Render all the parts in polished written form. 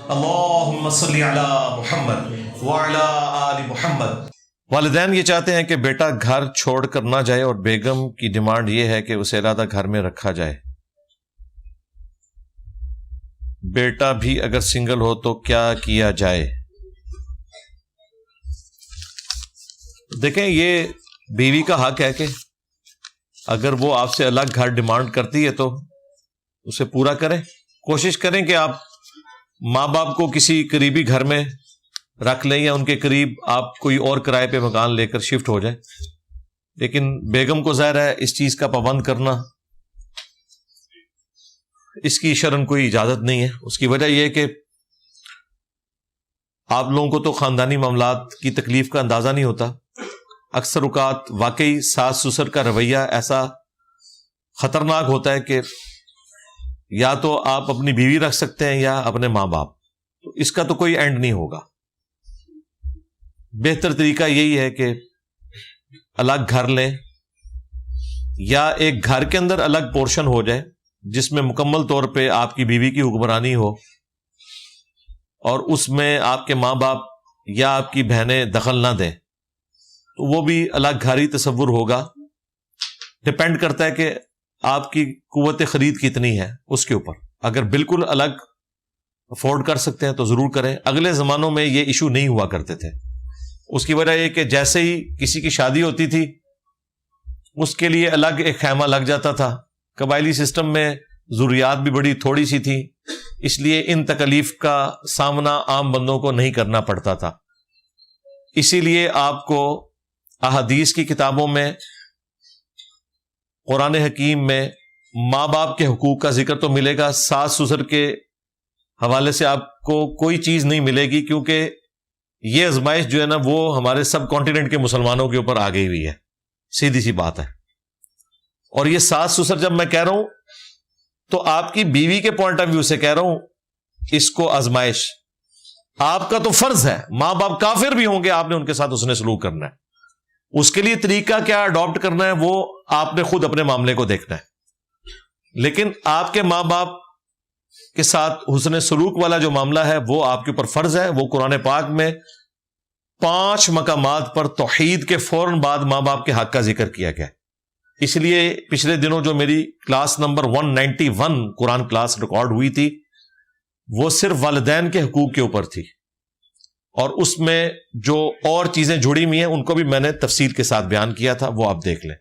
اللہم صلی علی محمد وعلی آل محمد۔ والدین یہ چاہتے ہیں کہ بیٹا گھر چھوڑ کر نہ جائے اور بیگم کی ڈیمانڈ یہ ہے کہ اسے علیحدہ گھر میں رکھا جائے۔ بیٹا بھی اگر سنگل ہو تو کیا کیا جائے؟ دیکھیں، یہ بیوی کا حق ہے کہ اگر وہ آپ سے الگ گھر ڈیمانڈ کرتی ہے تو اسے پورا کریں۔ کوشش کریں کہ آپ ماں باپ کو کسی قریبی گھر میں رکھ لیں یا ان کے قریب آپ کوئی اور کرائے پہ مکان لے کر شفٹ ہو جائیں، لیکن بیگم کو ظاہر ہے اس چیز کا پابند کرنا، اس کی شرعاً کوئی اجازت نہیں ہے۔ اس کی وجہ یہ ہے کہ آپ لوگوں کو تو خاندانی معاملات کی تکلیف کا اندازہ نہیں ہوتا۔ اکثر اوقات واقعی ساس سسر کا رویہ ایسا خطرناک ہوتا ہے کہ یا تو آپ اپنی بیوی رکھ سکتے ہیں یا اپنے ماں باپ، تو اس کا تو کوئی اینڈ نہیں ہوگا۔ بہتر طریقہ یہی ہے کہ الگ گھر لیں یا ایک گھر کے اندر الگ پورشن ہو جائے جس میں مکمل طور پہ آپ کی بیوی کی حکمرانی ہو اور اس میں آپ کے ماں باپ یا آپ کی بہنیں دخل نہ دیں، تو وہ بھی الگ گھر ہی تصور ہوگا۔ ڈپینڈ کرتا ہے کہ آپ کی قوت خرید کتنی ہے اس کے اوپر۔ اگر بالکل الگ افورڈ کر سکتے ہیں تو ضرور کریں۔ اگلے زمانوں میں یہ ایشو نہیں ہوا کرتے تھے۔ اس کی وجہ یہ کہ جیسے ہی کسی کی شادی ہوتی تھی اس کے لیے الگ ایک خیمہ لگ جاتا تھا۔ قبائلی سسٹم میں ضروریات بھی بڑی تھوڑی سی تھی، اس لیے ان تکلیف کا سامنا عام بندوں کو نہیں کرنا پڑتا تھا۔ اسی لیے آپ کو احادیث کی کتابوں میں، قرآن حکیم میں ماں باپ کے حقوق کا ذکر تو ملے گا، ساس سسر کے حوالے سے آپ کو کوئی چیز نہیں ملے گی، کیونکہ یہ آزمائش جو ہے نا وہ ہمارے سب کانٹیننٹ کے مسلمانوں کے اوپر آ گئی ہوئی ہے، سیدھی سی بات ہے۔ اور یہ ساس سسر جب میں کہہ رہا ہوں تو آپ کی بیوی کے پوائنٹ آف ویو سے کہہ رہا ہوں، اس کو آزمائش آپ کا تو فرض ہے، ماں باپ کافر بھی ہوں گے آپ نے ان کے ساتھ اس نے سلوک کرنا ہے۔ اس کے لیے طریقہ کیا اڈاپٹ کرنا ہے وہ آپ نے خود اپنے معاملے کو دیکھنا ہے، لیکن آپ کے ماں باپ کے ساتھ حسن سلوک والا جو معاملہ ہے وہ آپ کے اوپر فرض ہے۔ وہ قرآن پاک میں 5 مقامات پر توحید کے فوراً بعد ماں باپ کے حق کا ذکر کیا گیا۔ اس لیے پچھلے دنوں جو میری کلاس نمبر 191 قرآن کلاس ریکارڈ ہوئی تھی وہ صرف والدین کے حقوق کے اوپر تھی، اور اس میں جو اور چیزیں جڑی ہوئی ہیں ان کو بھی میں نے تفصیل کے ساتھ بیان کیا تھا، وہ آپ دیکھ لیں۔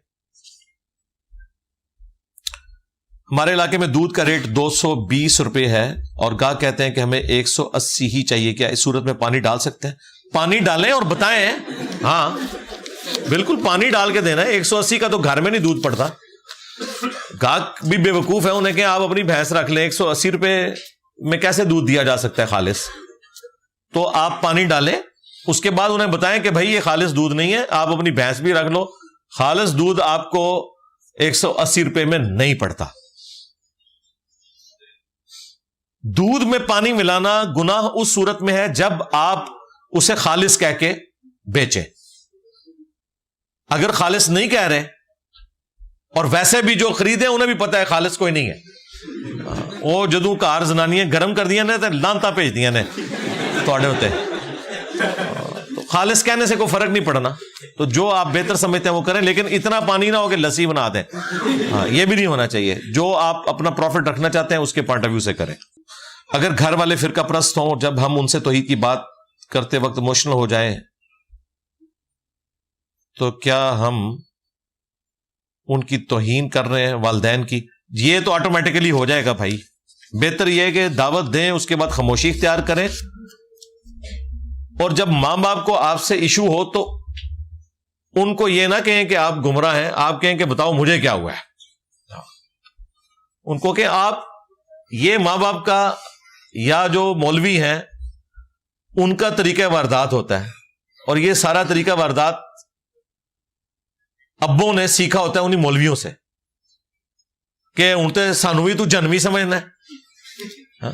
ہمارے علاقے میں دودھ کا ریٹ 220 روپے ہے اور گاہ کہتے ہیں کہ ہمیں 180 ہی چاہیے، کیا اس صورت میں پانی ڈال سکتے ہیں؟ پانی ڈالیں اور بتائیں۔ ہاں بالکل پانی ڈال کے دینا ہے۔ 180 کا تو گھر میں نہیں دودھ پڑتا۔ گاہک بھی بے وقوف ہے، انہیں کہ آپ اپنی بھینس رکھ لیں، 180 روپے میں کیسے دودھ دیا جا سکتا ہے خالص؟ تو آپ پانی ڈالیں، اس کے بعد انہیں بتائیں کہ بھائی یہ خالص دودھ نہیں ہے، آپ اپنی بھینس بھی رکھ لو، خالص دودھ آپ کو 180 روپے میں نہیں پڑتا۔ دودھ میں پانی ملانا گناہ اس صورت میں ہے جب آپ اسے خالص کہہ کے بیچیں۔ اگر خالص نہیں کہہ رہے اور ویسے بھی جو خریدے انہیں بھی پتا ہے خالص کوئی نہیں ہے، وہ جدوں کار زنانیاں گرم کر دیا نے تو لانتا بھیج دیا نے توڑے ہوتے، تو خالص کہنے سے کوئی فرق نہیں پڑنا۔ تو جو آپ بہتر سمجھتے ہیں وہ کریں، لیکن اتنا پانی نہ ہو کہ لسی بنا دیں، ہاں یہ بھی نہیں ہونا چاہیے۔ جو آپ اپنا پروفٹ رکھنا چاہتے ہیں اس کے پوائنٹ آف ویو سے کریں۔ اگر گھر والے فرقہ پرست ہوں، جب ہم ان سے توحید کی بات کرتے وقت ایموشنل ہو جائیں تو کیا ہم ان کی توہین کر رہے ہیں والدین کی؟ یہ تو آٹومیٹیکلی ہو جائے گا بھائی۔ بہتر یہ ہے کہ دعوت دیں، اس کے بعد خاموشی اختیار کریں، اور جب ماں باپ کو آپ سے ایشو ہو تو ان کو یہ نہ کہیں کہ آپ گمراہ ہیں، آپ کہیں کہ بتاؤ مجھے کیا ہوا ہے۔ ان کو کہ آپ یہ ماں باپ کا یا جو مولوی ہیں ان کا طریقہ واردات ہوتا ہے، اور یہ سارا طریقہ واردات ابوں نے سیکھا ہوتا ہے انہی مولویوں سے کہ ان تے سانو بھی تو جنمی سمجھنا ہے۔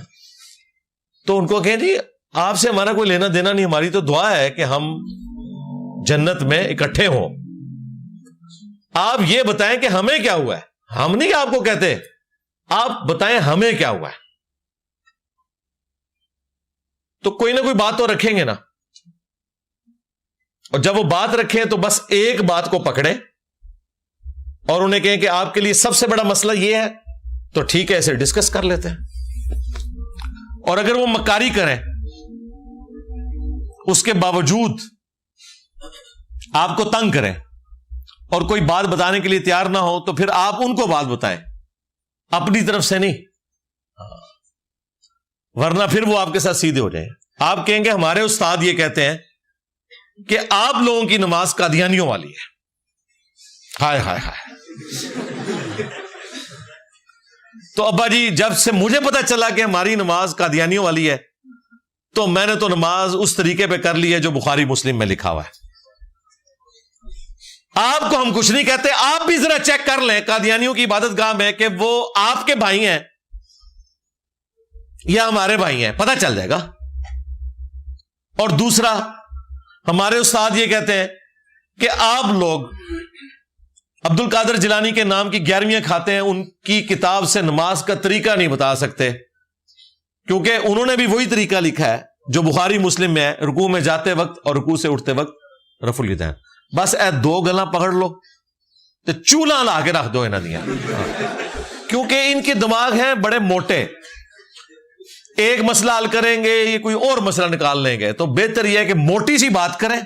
تو ان کو کہیں جی آپ سے ہمارا کوئی لینا دینا نہیں، ہماری تو دعا ہے کہ ہم جنت میں اکٹھے ہوں، آپ یہ بتائیں کہ ہمیں کیا ہوا ہے۔ ہم نہیں کہ آپ کو کہتے، آپ بتائیں ہمیں کیا ہوا ہے۔ تو کوئی نہ کوئی بات تو رکھیں گے نا, اور جب وہ بات رکھیں تو بس ایک بات کو پکڑیں اور انہیں کہیں کہ آپ کے لیے سب سے بڑا مسئلہ یہ ہے, تو ٹھیک ہے اسے ڈسکس کر لیتے ہیں. اور اگر وہ مکاری کریں, اس کے باوجود آپ کو تنگ کریں اور کوئی بات بتانے کے لیے تیار نہ ہو, تو پھر آپ ان کو بات بتائیں, اپنی طرف سے نہیں, ورنہ پھر وہ آپ کے ساتھ سیدھے ہو جائیں. آپ کہیں گے ہمارے استاد یہ کہتے ہیں کہ آپ لوگوں کی نماز قادیانیوں والی ہے. ہائے ہائے ہائے. تو ابا جی جب سے مجھے پتا چلا کہ ہماری نماز قادیانیوں والی ہے, تو میں نے تو نماز اس طریقے پہ کر لی ہے جو بخاری مسلم میں لکھا ہوا ہے. آپ کو ہم کچھ نہیں کہتے, آپ بھی ذرا چیک کر لیں قادیانیوں کی عبادت گاہ میں کہ وہ آپ کے بھائی ہیں یا ہمارے بھائی ہیں, پتہ چل جائے گا. اور دوسرا, ہمارے استاد یہ کہتے ہیں کہ آپ لوگ عبد القادر جیلانی کے نام کی 11ویں کھاتے ہیں, ان کی کتاب سے نماز کا طریقہ نہیں بتا سکتے, کیونکہ انہوں نے بھی وہی طریقہ لکھا ہے جو بخاری مسلم میں ہے, رکوع میں جاتے وقت اور رکوع سے اٹھتے وقت رفع الیدین. بس اے 2 گلاں پکڑ لو تو چولہا لا کے رکھ دو انہاں دیا, کیونکہ ان کے دماغ ہیں بڑے موٹے, ایک مسئلہ حل کریں گے یہ کوئی اور مسئلہ نکال لیں گے. تو بہتر یہ ہے کہ موٹی سی بات کریں,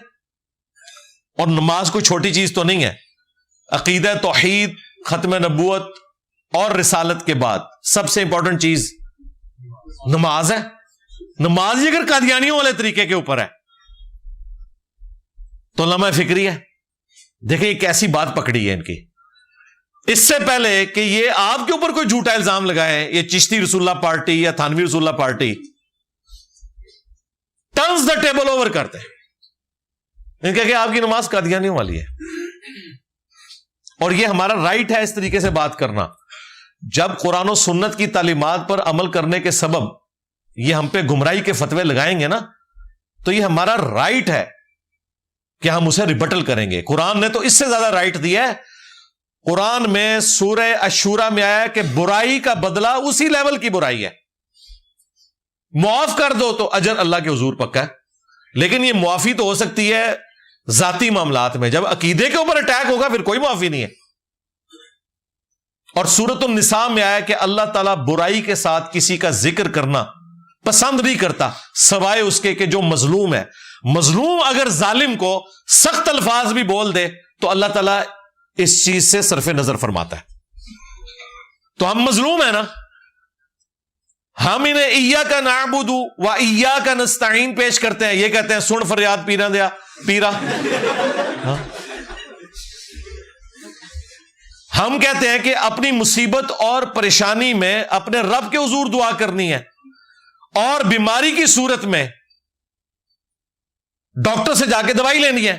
اور نماز کوئی چھوٹی چیز تو نہیں ہے. عقیدہ توحید, ختم نبوت اور رسالت کے بعد سب سے امپورٹنٹ چیز نماز ہے. نماز ہی اگر قادیانیوں والے طریقے کے اوپر ہے تو لمحہ فکری ہے. دیکھیں یہ کیسی بات پکڑی ہے ان کی. اس سے پہلے کہ یہ آپ کے اوپر کوئی جھوٹا الزام لگائے, یہ چشتی رسول اللہ پارٹی یا تھانوی رسول اللہ party turns the table over کرتے ہیں. ان کہ آپ کی نماز قادیانیوں والی ہے, اور یہ ہمارا رائٹ ہے اس طریقے سے بات کرنا. جب قرآن و سنت کی تعلیمات پر عمل کرنے کے سبب یہ ہم پہ گمراہی کے فتوے لگائیں گے نا, تو یہ ہمارا رائٹ ہے کہ ہم اسے ریبٹل کریں گے. قرآن نے تو اس سے زیادہ رائٹ دیا ہے. قرآن میں سورہ الشورى میں آیا کہ برائی کا بدلہ اسی لیول کی برائی ہے, معاف کر دو تو اجر اللہ کے حضور پکا ہے. لیکن یہ معافی تو ہو سکتی ہے ذاتی معاملات میں, جب عقیدے کے اوپر اٹیک ہوگا پھر کوئی معافی نہیں ہے. اور سورۃ النساء میں آیا کہ اللہ تعالیٰ برائی کے ساتھ کسی کا ذکر کرنا پسند نہیں کرتا سوائے اس کے کہ جو مظلوم ہے. مظلوم اگر ظالم کو سخت الفاظ بھی بول دے تو اللہ تعالیٰ اس چیز سے صرف نظر فرماتا ہے. تو ہم مظلوم ہیں نا, ہم انہیں ایاک نعبد و ایاک نستعین پیش کرتے ہیں. یہ کہتے ہیں سن فریاد پیرا دیا پیرا. ہم کہتے ہیں کہ اپنی مصیبت اور پریشانی میں اپنے رب کے حضور دعا کرنی ہے, اور بیماری کی صورت میں ڈاکٹر سے جا کے دوائی لینی ہے.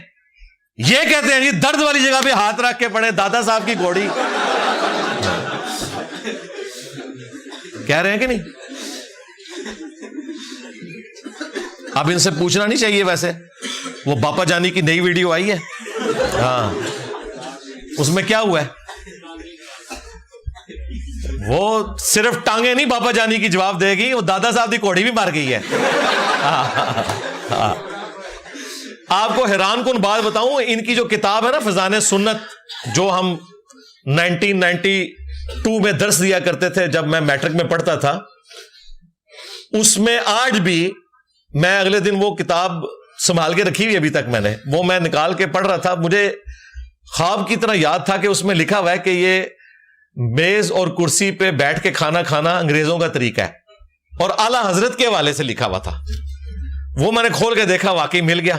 یہ کہتے ہیں جی درد والی جگہ پہ ہاتھ رکھ کے پڑے, دادا صاحب کی گھوڑی. کہہ رہے ہیں کہ نہیں؟ اب ان سے پوچھنا نہیں چاہیے. ویسے وہ باپا جانی کی نئی ویڈیو آئی ہے, ہاں اس میں کیا ہوا ہے؟ وہ صرف ٹانگیں نہیں باپا جانی کی جواب دے گی, وہ دادا صاحب کی گھوڑی بھی مار گئی ہے. آپ کو حیران کن بات بتاؤں, ان کی جو کتاب ہے نا فضان سنت, جو ہم 1992 میں درس دیا کرتے تھے جب میں میٹرک میں پڑھتا تھا, اس میں آج بھی میں اگلے دن وہ کتاب سنبھال کے رکھی ہوئی ابھی تک, میں نکال کے پڑھ رہا تھا. مجھے خواب کی طرح یاد تھا کہ اس میں لکھا ہوا ہے کہ یہ میز اور کرسی پہ بیٹھ کے کھانا کھانا انگریزوں کا طریقہ ہے, اور اعلیٰ حضرت کے حوالے سے لکھا ہوا تھا. وہ میں نے کھول کے دیکھا, واقعی مل گیا.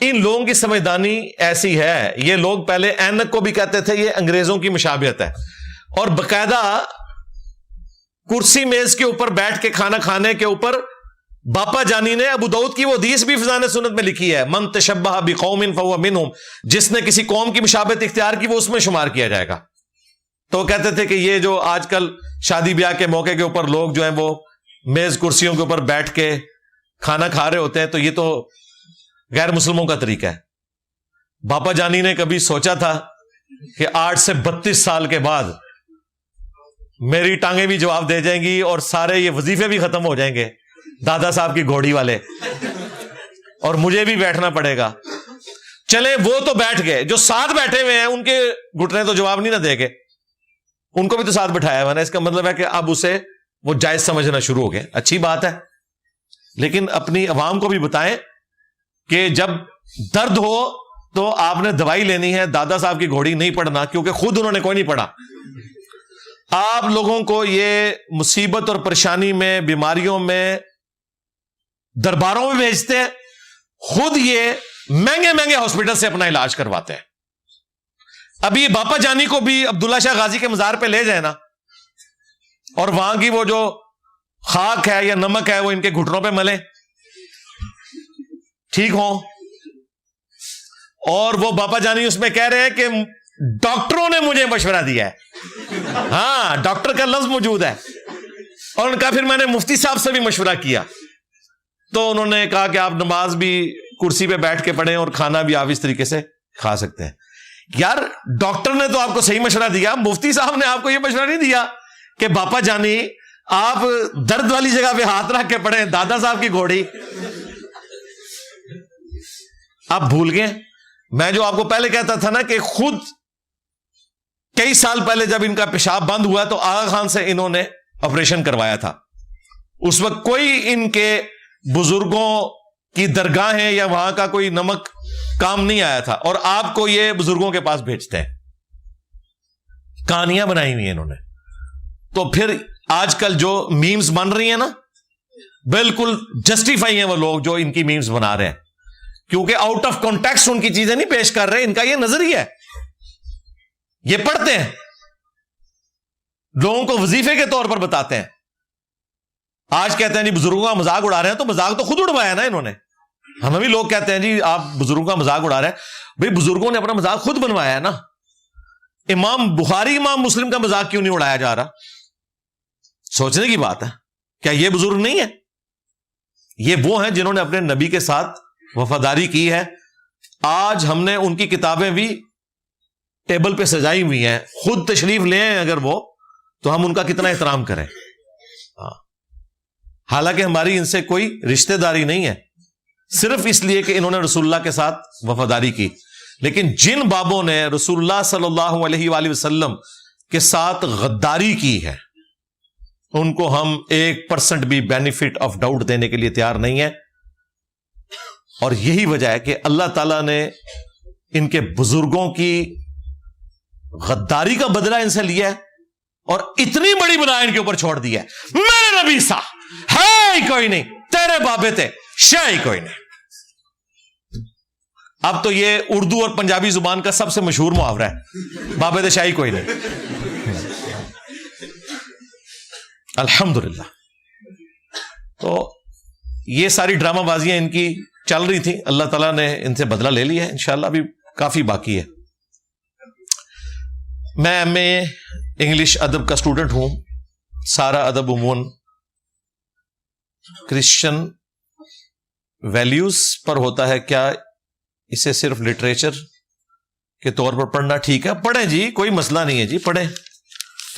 ان لوگوں کی سمجھدانی ایسی ہے, یہ لوگ پہلے اینک کو بھی کہتے تھے یہ انگریزوں کی مشابہت ہے, اور باقاعدہ کرسی میز کے اوپر بیٹھ کے کھانا کھانے کے اوپر باپا جانی نے ابو داؤد کی وہ حدیث بھی فضان سنت میں لکھی ہے, من تشبہ بقوم فہو منہم, جس نے کسی قوم کی مشابہت اختیار کی وہ اس میں شمار کیا جائے گا. تو وہ کہتے تھے کہ یہ جو آج کل شادی بیاہ کے موقع کے اوپر لوگ جو ہیں وہ میز کرسیوں کے اوپر بیٹھ کے کھانا کھا رہے ہوتے ہیں, تو یہ تو غیر مسلموں کا طریقہ ہے. باپا جانی نے کبھی سوچا تھا کہ 8 سے 32 سال کے بعد میری ٹانگیں بھی جواب دے جائیں گی اور سارے یہ وظیفے بھی ختم ہو جائیں گے, دادا صاحب کی گھوڑی والے, اور مجھے بھی بیٹھنا پڑے گا. چلے وہ تو بیٹھ گئے, جو ساتھ بیٹھے ہوئے ہیں ان کے گھٹنے تو جواب نہیں نہ دے گے, ان کو بھی تو ساتھ بٹھایا ہوا نا. اس کا مطلب ہے کہ اب اسے وہ جائز سمجھنا شروع ہو گئے. اچھی بات ہے, لیکن اپنی عوام کو بھی بتائیں کہ جب درد ہو تو آپ نے دوائی لینی ہے, دادا صاحب کی گھوڑی نہیں پڑھنا, کیونکہ خود انہوں نے کوئی نہیں پڑھا. آپ لوگوں کو یہ مصیبت اور پریشانی میں, بیماریوں میں, درباروں میں بھیجتے ہیں, خود یہ مہنگے مہنگے ہاسپٹل سے اپنا علاج کرواتے ہیں. ابھی باپا جانی کو بھی عبداللہ شاہ غازی کے مزار پہ لے جائے نا, اور وہاں کی وہ جو خاک ہے یا نمک ہے وہ ان کے گھٹنوں پہ ملے, ٹھیک ہوں. اور وہ باپا جانی اس میں کہہ رہے ہیں کہ ڈاکٹروں نے مجھے مشورہ دیا ہے. ہاں, ڈاکٹر کا لفظ موجود ہے. اور ان کا پھر میں نے مفتی صاحب سے بھی مشورہ کیا, تو انہوں نے کہا کہ آپ نماز بھی کرسی پہ بیٹھ کے پڑھیں اور کھانا بھی آپ اس طریقے سے کھا سکتے ہیں. یار ڈاکٹر نے تو آپ کو صحیح مشورہ دیا, مفتی صاحب نے آپ کو یہ مشورہ نہیں دیا کہ باپا جانی آپ درد والی جگہ پہ ہاتھ رکھ کے پڑھیں, دادا صاحب کی گھوڑی. آپ بھول گئے میں جو آپ کو پہلے کہتا تھا نا کہ خود کئی سال پہلے جب ان کا پیشاب بند ہوا تو آغا خان سے انہوں نے آپریشن کروایا تھا. اس وقت کوئی ان کے بزرگوں کی درگاہیں یا وہاں کا کوئی نمک کام نہیں آیا تھا, اور آپ کو یہ بزرگوں کے پاس بھیجتے ہیں. کہانیاں بنائی ہوئی ہیں انہوں نے. تو پھر آج کل جو میمز بن رہی ہیں نا, بالکل جسٹیفائی ہیں وہ لوگ جو ان کی میمز بنا رہے ہیں, کیونکہ آؤٹ آف کانٹیکسٹ ان کی چیزیں نہیں پیش کر رہے. ان کا یہ نظریہ ہے, یہ پڑھتے ہیں, لوگوں کو وظیفے کے طور پر بتاتے ہیں. آج کہتے ہیں جی بزرگوں کا مذاق اڑا رہے ہیں, تو مذاق تو خود اڑوایا نا انہوں نے. ہمیں بھی لوگ کہتے ہیں جی آپ بزرگوں کا مذاق اڑا رہے ہیں. بھئی بزرگوں نے اپنا مذاق خود بنوایا ہے نا. امام بخاری, امام مسلم کا مذاق کیوں نہیں اڑایا جا رہا؟ سوچنے کی بات ہے. کیا یہ بزرگ نہیں ہے؟ یہ وہ ہیں جنہوں نے اپنے نبی کے ساتھ وفاداری کی ہے. آج ہم نے ان کی کتابیں بھی ٹیبل پہ سجائی ہوئی ہیں, خود تشریف لے آئیں اگر وہ, تو ہم ان کا کتنا احترام کریں. حالانکہ ہماری ان سے کوئی رشتہ داری نہیں ہے, صرف اس لیے کہ انہوں نے رسول اللہ کے ساتھ وفاداری کی. لیکن جن بابوں نے رسول اللہ صلی اللہ علیہ وآلہ وسلم کے ساتھ غداری کی ہے, ان کو ہم 1% بھی بینیفٹ آف ڈاؤٹ دینے کے لیے تیار نہیں ہے. اور یہی وجہ ہے کہ اللہ تعالیٰ نے ان کے بزرگوں کی غداری کا بدلہ ان سے لیا ہے, اور اتنی بڑی بلا ان کے اوپر چھوڑ دیا ہے. میرے نبی سا ہے ہی کوئی نہیں, تیرے بابے تھے شاہ ہی کوئی نہیں. اب تو یہ اردو اور پنجابی زبان کا سب سے مشہور محاورہ ہے, بابے تھے شاہ ہی کوئی نہیں. الحمدللہ. تو یہ ساری ڈرامہ بازیاں ان کی چل رہی تھی, اللہ تعالیٰ نے ان سے بدلہ لے لیا ہے. انشاءاللہ ابھی کافی باقی ہے. میں ایم اے انگلش ادب کا اسٹوڈنٹ ہوں. سارا ادب عموماً کرسچن ویلیوز پر ہوتا ہے. کیا اسے صرف لٹریچر کے طور پر پڑھنا ٹھیک ہے؟ پڑھیں جی, کوئی مسئلہ نہیں ہے جی, پڑھیں.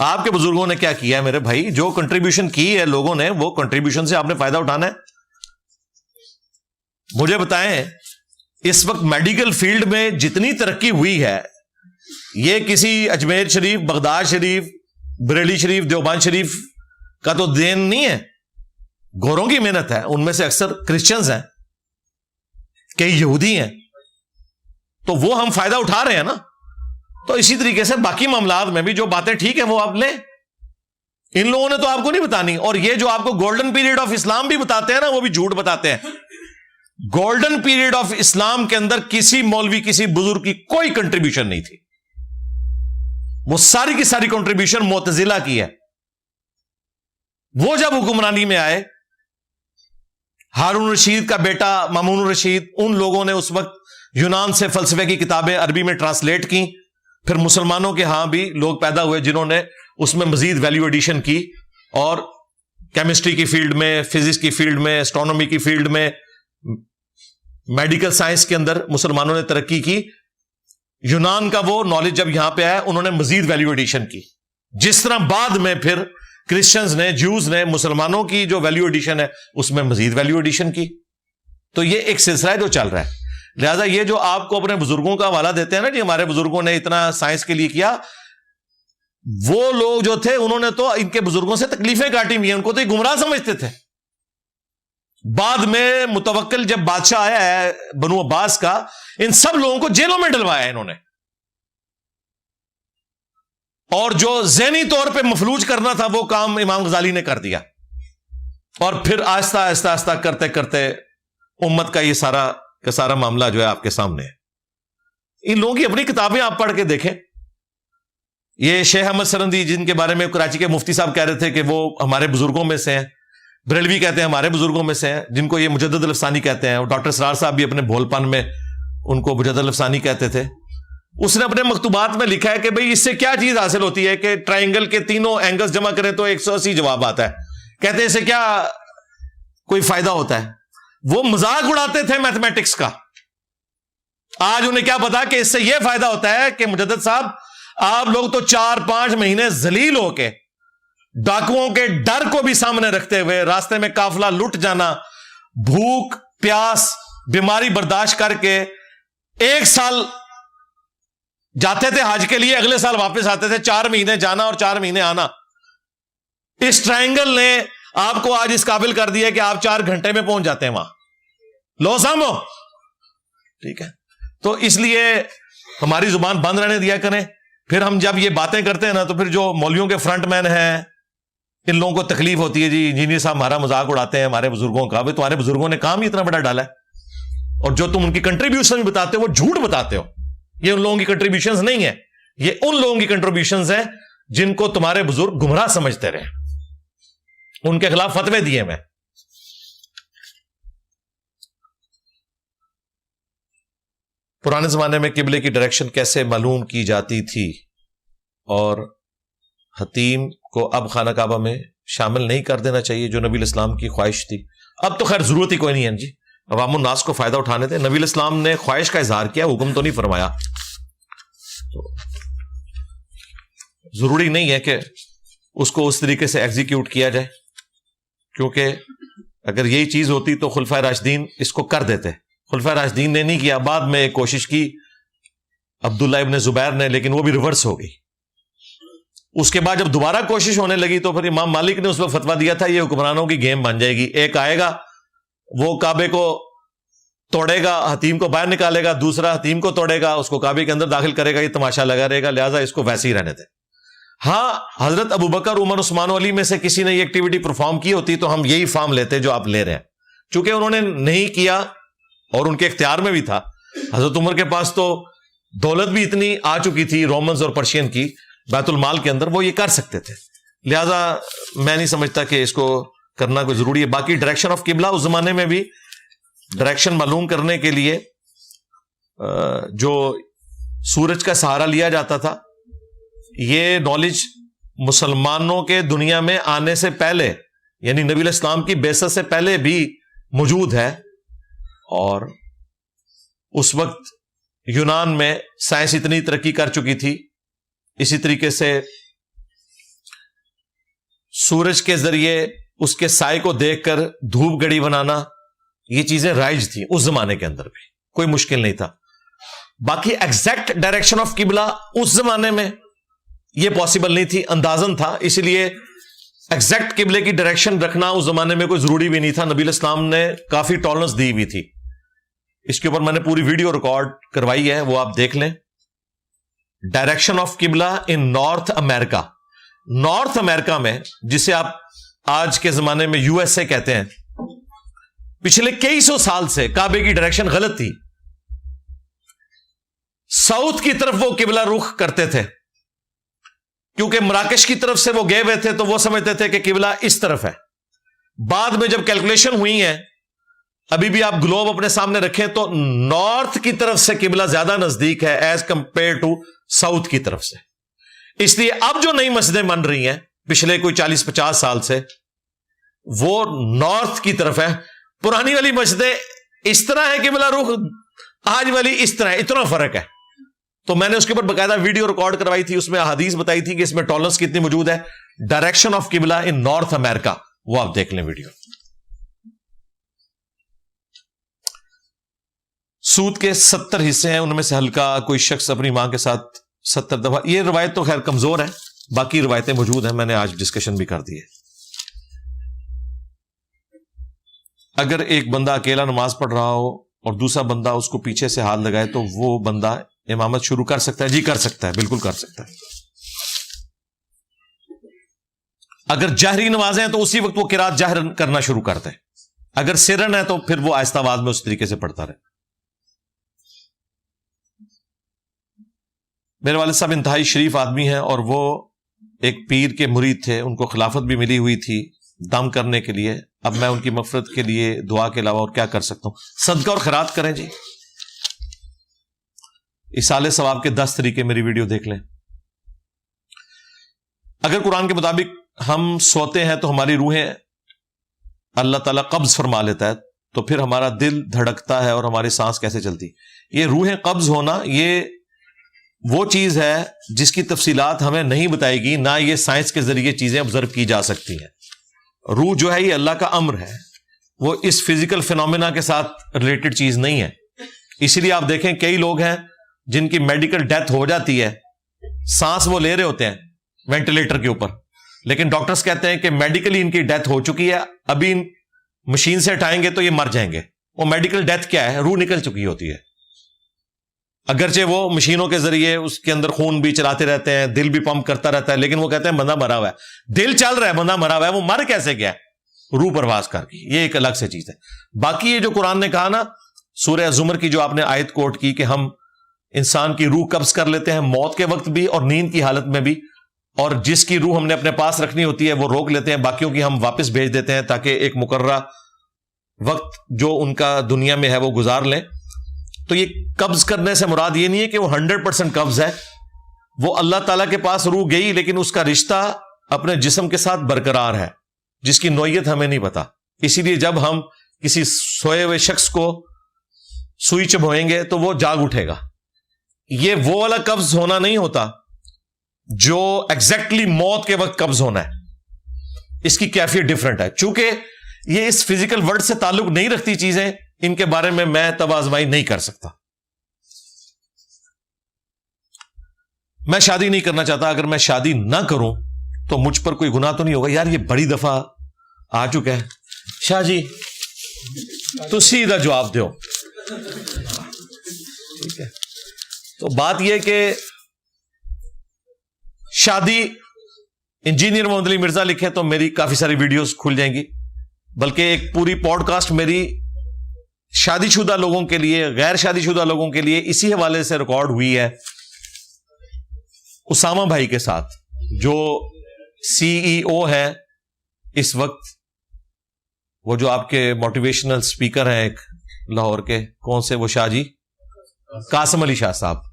آپ کے بزرگوں نے کیا کیا ہے میرے بھائی, جو کنٹریبیوشن کی ہے لوگوں نے, وہ کنٹریبیوشن سے آپ نے فائدہ اٹھانا ہے. مجھے بتائیں اس وقت میڈیکل فیلڈ میں جتنی ترقی ہوئی ہے, یہ کسی اجمیر شریف, بغداد شریف, بریلی شریف, دیوبند شریف کا تو دین نہیں ہے, گوروں کی محنت ہے. ان میں سے اکثر کرسچنز ہیں, کئی یہودی ہیں, تو وہ ہم فائدہ اٹھا رہے ہیں نا. تو اسی طریقے سے باقی معاملات میں بھی جو باتیں ٹھیک ہیں وہ آپ لیں. ان لوگوں نے تو آپ کو نہیں بتانی. اور یہ جو آپ کو گولڈن پیریڈ آف اسلام بھی بتاتے ہیں نا, وہ بھی جھوٹ بتاتے ہیں. گولڈن پیریڈ آف اسلام کے اندر کسی مولوی, کسی بزرگ کی کوئی کنٹریبیوشن نہیں تھی. وہ ساری کی ساری کنٹریبیوشن معتزلہ کی ہے. وہ جب حکمرانی میں آئے, ہارون رشید کا بیٹا مامون رشید, ان لوگوں نے اس وقت یونان سے فلسفے کی کتابیں عربی میں ٹرانسلیٹ کی. پھر مسلمانوں کے ہاں بھی لوگ پیدا ہوئے جنہوں نے اس میں مزید ویلیو ایڈیشن کی, اور کیمسٹری کی فیلڈ میں, فزکس کی فیلڈ میں, اسٹرانومی کی فیلڈ میں, میڈیکل سائنس کے اندر مسلمانوں نے ترقی کی. یونان کا وہ نالج جب یہاں پہ آیا, انہوں نے مزید ویلیو ایڈیشن کی. جس طرح بعد میں پھر کرسچنز نے، جوز نے، مسلمانوں کی جو ویلیو ایڈیشن ہے اس میں مزید ویلیو ایڈیشن کی. تو یہ ایک سلسلہ ہے جو چل رہا ہے. لہذا یہ جو آپ کو اپنے بزرگوں کا حوالہ دیتے ہیں نا، جی ہمارے بزرگوں نے اتنا سائنس کے لیے کیا، وہ لوگ جو تھے انہوں نے تو ان کے بزرگوں سے تکلیفیں کاٹی ہوئی ہیں، ان کو تو یہ گمراہ سمجھتے تھے. بعد میں متوکل جب بادشاہ آیا ہے بنو عباس کا، ان سب لوگوں کو جیلوں میں ڈلوایا انہوں نے، اور جو ذہنی طور پہ مفلوج کرنا تھا وہ کام امام غزالی نے کر دیا. اور پھر آہستہ آہستہ آہستہ کرتے کرتے امت کا یہ سارا معاملہ جو ہے آپ کے سامنے ہے. ان لوگوں کی اپنی کتابیں آپ پڑھ کے دیکھیں. یہ شیخ احمد سرندی جن کے بارے میں کراچی کے مفتی صاحب کہہ رہے تھے کہ وہ ہمارے بزرگوں میں سے ہیں، بریلوی کہتے ہیں ہمارے بزرگوں میں سے ہیں، جن کو یہ مجدد الافسانی کہتے ہیں، اور ڈاکٹر اسرار صاحب بھی اپنے بھول پن میں ان کو مجدد الافسانی کہتے تھے. اس نے اپنے مکتوبات میں لکھا ہے کہ بھئی اس سے کیا چیز حاصل ہوتی ہے کہ ٹرائنگل کے تینوں اینگلز جمع کریں تو 180 جواب آتا ہے. کہتے ہیں اس سے کیا کوئی فائدہ ہوتا ہے. وہ مذاق اڑاتے تھے میتھمیٹکس کا. آج انہیں کیا پتا کہ اس سے یہ فائدہ ہوتا ہے کہ مجدد صاحب آپ لوگ تو 4-5 مہینے ذلیل ہو کے ڈاکوؤں کے ڈر کو بھی سامنے رکھتے ہوئے راستے میں قافلہ لٹ جانا، بھوک پیاس بیماری برداشت کر کے 1 سال جاتے تھے حج کے لیے، اگلے سال واپس آتے تھے، 4 مہینے جانا اور 4 مہینے آنا. اس ٹرائنگل نے آپ کو آج اس قابل کر دیا کہ آپ 4 گھنٹے میں پہنچ جاتے ہیں وہاں. لو سامو ٹھیک ہے. تو اس لیے ہماری زبان بند رہنے دیا کریں. پھر ہم جب یہ باتیں کرتے ہیں نا تو پھر جو مولویوں کے فرنٹ مین ہیں ان لوگوں کو تکلیف ہوتی ہے، جی انجینئر صاحب ہمارا مذاق اڑاتے ہیں ہمارے بزرگوں کا. بھائی تمہارے بزرگوں نے کام ہی اتنا بڑا ڈالا ہے، اور جو تم ان کی کنٹریبیوشن بھی بتاتے ہو وہ جھوٹ بتاتے ہو. یہ ان لوگوں کی کنٹریبیوشنز نہیں ہے، یہ ان لوگوں کی کنٹریبیوشنز ہیں جن کو تمہارے بزرگ گمراہ سمجھتے رہے، ان کے خلاف فتوے دیے میں. پرانے زمانے میں قبلے کی ڈائریکشن کیسے معلوم کی جاتی تھی، اور حتیم کو اب خانہ کعبہ میں شامل نہیں کر دینا چاہیے جو نبی الاسلام کی خواہش تھی؟ اب تو خیر ضرورت ہی کوئی نہیں ہے جی، عوام الناس کو فائدہ اٹھانے تھے. نبی الاسلام نے خواہش کا اظہار کیا، حکم تو نہیں فرمایا. تو ضروری نہیں ہے کہ اس کو اس طریقے سے ایگزیکیوٹ کیا جائے، کیونکہ اگر یہی چیز ہوتی تو خلفائے راشدین اس کو کر دیتے. خلفائے راشدین نے نہیں کیا، بعد میں ایک کوشش کی عبداللہ ابن زبیر نے، لیکن وہ بھی ریورس ہو گئی. اس کے بعد جب دوبارہ کوشش ہونے لگی تو پھر امام مالک نے اس وقت فتویٰ دیا تھا یہ حکمرانوں کی گیم بن جائے گی. ایک آئے گا وہ کعبے کو توڑے گا، حتیم کو باہر نکالے گا، دوسرا حتیم کو توڑے گا، اس کو کعبے کے اندر داخل کرے گا، یہ تماشا لگا رہے گا. لہٰذا اس کو ویسے ہی رہنے دیں. ہاں حضرت ابوبکر، عمر، عثمان و علی میں سے کسی نے یہ ایکٹیویٹی پرفارم کی ہوتی تو ہم یہی فارم لیتے جو آپ لے رہے ہیں. چونکہ انہوں نے نہیں کیا اور ان کے اختیار میں بھی تھا. حضرت عمر کے پاس تو دولت بھی اتنی آ چکی تھی رومنز اور پرشین کی بیت المال کے اندر، وہ یہ کر سکتے تھے. لہذا میں نہیں سمجھتا کہ اس کو کرنا کوئی ضروری ہے. باقی ڈائریکشن آف قبلہ، اس زمانے میں بھی ڈائریکشن معلوم کرنے کے لیے جو سورج کا سہارا لیا جاتا تھا، یہ نالج مسلمانوں کے دنیا میں آنے سے پہلے، یعنی نبی علیہ السلام کی بعثت سے پہلے بھی موجود ہے. اور اس وقت یونان میں سائنس اتنی ترقی کر چکی تھی. اسی طریقے سے سورج کے ذریعے اس کے سائے کو دیکھ کر دھوپ گڑی بنانا، یہ چیزیں رائج تھیں اس زمانے کے اندر بھی، کوئی مشکل نہیں تھا. باقی ایگزیکٹ ڈائریکشن آف قبلہ اس زمانے میں یہ پاسبل نہیں تھی، اندازن تھا. اسی لیے ایگزیکٹ قبلے کی ڈائریکشن رکھنا اس زمانے میں کوئی ضروری بھی نہیں تھا. نبی علیہ السلام نے کافی ٹالرنس دی ہوئی تھی. اس کے اوپر میں نے پوری ویڈیو ریکارڈ کروائی ہے، وہ آپ دیکھ لیں. ڈائریکشن آف قبلہ ان نارتھ امریکہ. نارتھ امریکہ میں، جسے آپ آج کے زمانے میں یو ایس اے کہتے ہیں، پچھلے کئی سو سال سے کعبے کی ڈائریکشن غلط تھی. ساؤتھ کی طرف وہ قبلہ رخ کرتے تھے، کیونکہ مراکش کی طرف سے وہ گئے ہوئے تھے تو وہ سمجھتے تھے کہ قبلہ اس طرف ہے. بعد میں جب کیلکولیشن ہوئی ہے، ابھی بھی آپ گلوب اپنے سامنے رکھیں تو نارتھ کی طرف سے قبلہ زیادہ نزدیک ہے ایز کمپیئر ٹو ساؤتھ کی طرف سے. اس لیے اب جو نئی مسجدیں بن رہی ہیں پچھلے کوئی 40-50 سال سے، وہ نارتھ کی طرف ہے. پرانی والی مسجدیں اس طرح ہے قبلہ رخ، آج والی اس طرح ہے، اتنا فرق ہے. تو میں نے اس کے اوپر باقاعدہ ویڈیو ریکارڈ کروائی تھی، اس میں احادیث بتائی تھی کہ اس میں ٹالرنس کتنی موجود ہے. ڈائریکشن آف قبلہ ان نارتھ امریکہ، وہ آپ دیکھ لیں ویڈیو. سود کے 70 حصے ہیں، ان میں سے ہلکا کوئی شخص اپنی ماں کے ساتھ 70 دفعہ. یہ روایت تو خیر کمزور ہے، باقی روایتیں موجود ہیں، میں نے آج ڈسکشن بھی کر دی ہے. اگر ایک بندہ اکیلا نماز پڑھ رہا ہو اور دوسرا بندہ اس کو پیچھے سے ہاتھ لگائے تو وہ بندہ امامت شروع کر سکتا ہے؟ جی کر سکتا ہے، بالکل کر سکتا ہے. اگر جہری نمازیں ہیں تو اسی وقت وہ قرات جہر کرنا شروع کرتا ہے. اگر سرن ہے تو پھر وہ آہستہ آواز میں اس طریقے سے پڑھتا رہے. میرے والد صاحب انتہائی شریف آدمی ہیں اور وہ ایک پیر کے مرید تھے، ان کو خلافت بھی ملی ہوئی تھی دم کرنے کے لیے. اب میں ان کی مغفرت کے لیے دعا کے علاوہ اور کیا کر سکتا ہوں؟ صدقہ اور خیرات کریں جی. ایصال ثواب کے 10 طریقے میری ویڈیو دیکھ لیں. اگر قرآن کے مطابق ہم سوتے ہیں تو ہماری روحیں اللہ تعالیٰ قبض فرما لیتا ہے، تو پھر ہمارا دل دھڑکتا ہے اور ہماری سانس کیسے چلتی؟ یہ روحیں قبض ہونا یہ وہ چیز ہے جس کی تفصیلات ہمیں نہیں بتائے گی، نہ یہ سائنس کے ذریعے چیزیں آبزرو کی جا سکتی ہیں. روح جو ہے یہ اللہ کا امر ہے، وہ اس فزیکل فینومینا کے ساتھ ریلیٹڈ چیز نہیں ہے. اسی لیے آپ دیکھیں کئی لوگ ہیں جن کی میڈیکل ڈیتھ ہو جاتی ہے، سانس وہ لے رہے ہوتے ہیں وینٹیلیٹر کے اوپر، لیکن ڈاکٹرز کہتے ہیں کہ میڈیکلی ان کی ڈیتھ ہو چکی ہے، ابھی مشین سے ہٹائیں گے تو یہ مر جائیں گے. وہ میڈیکل ڈیتھ کیا ہے؟ روح نکل چکی ہوتی ہے. اگرچہ وہ مشینوں کے ذریعے اس کے اندر خون بھی چلاتے رہتے ہیں، دل بھی پمپ کرتا رہتا ہے، لیکن وہ کہتے ہیں بندہ مرا ہوا ہے. دل چل رہا ہے، بندہ مرا ہوا ہے، وہ مر کیسے گیا؟ روح پرواز کر کی. یہ ایک الگ سے چیز ہے. باقی یہ جو قرآن نے کہا نا، سورہ زمر کی جو آپ نے آیت کوٹ کی کہ ہم انسان کی روح قبض کر لیتے ہیں موت کے وقت بھی اور نیند کی حالت میں بھی، اور جس کی روح ہم نے اپنے پاس رکھنی ہوتی ہے وہ روک لیتے ہیں، باقیوں کی ہم واپس بھیج دیتے ہیں تاکہ ایک مقررہ وقت جو ان کا دنیا میں ہے وہ گزار لیں. تو یہ قبض کرنے سے مراد یہ نہیں ہے کہ وہ 100% قبض ہے. وہ اللہ تعالیٰ کے پاس روح گئی لیکن اس کا رشتہ اپنے جسم کے ساتھ برقرار ہے، جس کی نوعیت ہمیں نہیں پتا. اسی لیے جب ہم کسی سوئے ہوئے شخص کو سوئی چبھوئیں گے تو وہ جاگ اٹھے گا. یہ وہ والا قبض ہونا نہیں ہوتا جو ایگزیکٹلی موت کے وقت قبض ہونا ہے. اس کی کیفیت ڈفرنٹ ہے. چونکہ یہ اس فزیکل ورلڈ سے تعلق نہیں رکھتی چیزیں، ان کے بارے میں تب آزمائی نہیں کر سکتا. میں شادی نہیں کرنا چاہتا. اگر میں شادی نہ کروں تو مجھ پر کوئی گناہ تو نہیں ہوگا؟ یار یہ بڑی دفعہ آ چکا ہے. شاہ جی تو سیدھا جواب دو. ٹھیک ہے، تو بات یہ کہ شادی انجینئر محمد علی مرزا لکھے تو میری کافی ساری ویڈیوز کھل جائیں گی، بلکہ ایک پوری پوڈ کاسٹ میری شادی شدہ لوگوں کے لیے، غیر شادی شدہ لوگوں کے لیے اسی حوالے سے ریکارڈ ہوئی ہے اسامہ بھائی کے ساتھ، جو سی ای او ہے اس وقت، وہ جو آپ کے موٹیویشنل سپیکر ہیں ایک لاہور کے، کون سے وہ شاہ جی، قاسم علی شاہ صاحب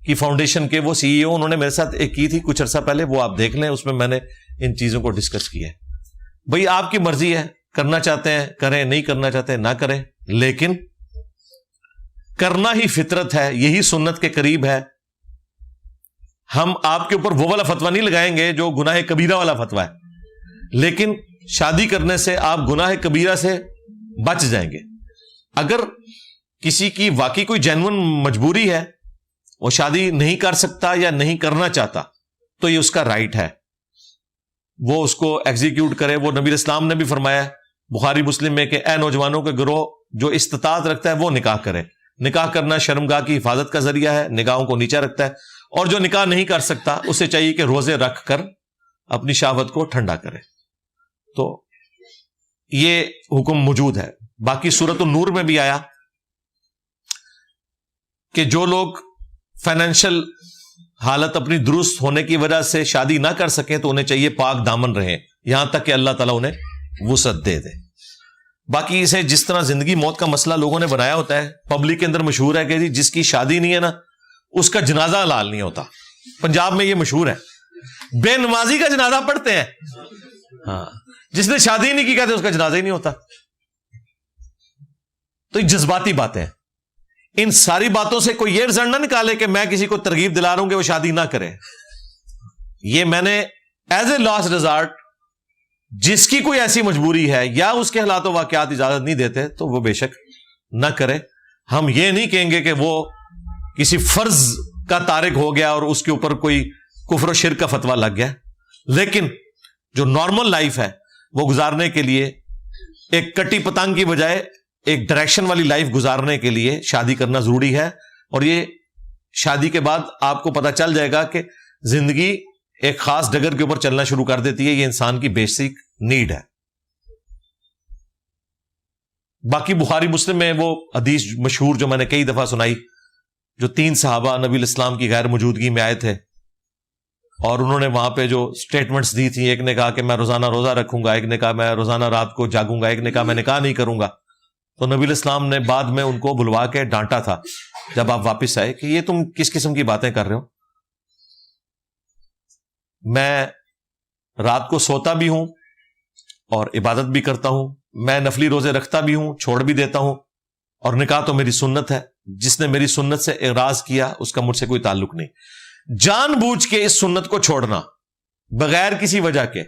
کی فاؤنڈیشن کے وہ سی ای او. انہوں نے میرے ساتھ ایک کی تھی کچھ عرصہ پہلے، وہ آپ دیکھ لیں، اس میں میں نے ان چیزوں کو ڈسکس کیا ہے. بھئی آپ کی مرضی ہے، کرنا چاہتے ہیں کریں، نہیں کرنا چاہتے ہیں نہ کریں، لیکن کرنا ہی فطرت ہے، یہی سنت کے قریب ہے. ہم آپ کے اوپر وہ والا فتویٰ نہیں لگائیں گے جو گناہ کبیرہ والا فتویٰ ہے، لیکن شادی کرنے سے آپ گناہ کبیرہ سے بچ جائیں گے. اگر کسی کی واقعی کوئی جینون مجبوری ہے، وہ شادی نہیں کر سکتا یا نہیں کرنا چاہتا، تو یہ اس کا رائٹ ہے، وہ اس کو ایگزیکیوٹ کرے. وہ نبی اسلام نے بھی فرمایا بخاری مسلم میں کہ اے نوجوانوں کے گروہ، جو استطاعت رکھتا ہے وہ نکاح کرے. نکاح کرنا شرمگاہ کی حفاظت کا ذریعہ ہے، نگاہوں کو نیچا رکھتا ہے، اور جو نکاح نہیں کر سکتا اسے چاہیے کہ روزے رکھ کر اپنی شہوت کو ٹھنڈا کرے. تو یہ حکم موجود ہے. باقی سورۃ النور میں بھی آیا کہ جو لوگ فائنینشل حالت اپنی درست ہونے کی وجہ سے شادی نہ کر سکیں تو انہیں چاہیے پاک دامن رہیں یہاں تک کہ اللہ تعالیٰ انہیں وسعت دے دے. باقی اسے جس طرح زندگی موت کا مسئلہ لوگوں نے بنایا ہوتا ہے، پبلک کے اندر مشہور ہے کہ جس کی شادی نہیں ہے نا اس کا جنازہ حلال نہیں ہوتا. پنجاب میں یہ مشہور ہے، بے نمازی کا جنازہ پڑھتے ہیں، ہاں جس نے شادی نہیں کی کہتے اس کا جنازہ ہی نہیں ہوتا. تو یہ جذباتی باتیں ہیں. ان ساری باتوں سے کوئی یہ رزلٹ نہ نکالے کہ میں کسی کو ترغیب دلا رہا ہوں کہ وہ شادی نہ کرے. یہ میں نے ایز اے لاسٹ ریزارٹ جس کی کوئی ایسی مجبوری ہے یا اس کے حالات و واقعات اجازت نہیں دیتے تو وہ بے شک نہ کرے. ہم یہ نہیں کہیں گے کہ وہ کسی فرض کا تارک ہو گیا اور اس کے اوپر کوئی کفر و شرک کا فتویٰ لگ گیا, لیکن جو نارمل لائف ہے وہ گزارنے کے لیے ایک کٹی پتنگ کی بجائے ایک ڈائریکشن والی لائف گزارنے کے لیے شادی کرنا ضروری ہے. اور یہ شادی کے بعد آپ کو پتہ چل جائے گا کہ زندگی ایک خاص ڈگر کے اوپر چلنا شروع کر دیتی ہے. یہ انسان کی بیسک نیڈ ہے. باقی بخاری مسلم میں وہ حدیث مشہور جو میں نے کئی دفعہ سنائی, جو 3 صحابہ نبی الاسلام کی غیر موجودگی میں آئے تھے اور انہوں نے وہاں پہ جو سٹیٹمنٹس دی تھی, ایک نے کہا کہ میں روزانہ روزہ رکھوں گا, ایک نے کہا میں روزانہ رات کو جاگوں گا, ایک نے کہا میں نکاح نہیں کروں گا. تو نبی الاسلام نے بعد میں ان کو بلوا کے ڈانٹا تھا جب آپ واپس آئے کہ یہ تم کس قسم کی باتیں کر رہے ہو, میں رات کو سوتا بھی ہوں اور عبادت بھی کرتا ہوں, میں نفلی روزے رکھتا بھی ہوں, چھوڑ بھی دیتا ہوں, اور نکاح تو میری سنت ہے. جس نے میری سنت سے اعراض کیا اس کا مجھ سے کوئی تعلق نہیں. جان بوجھ کے اس سنت کو چھوڑنا بغیر کسی وجہ کے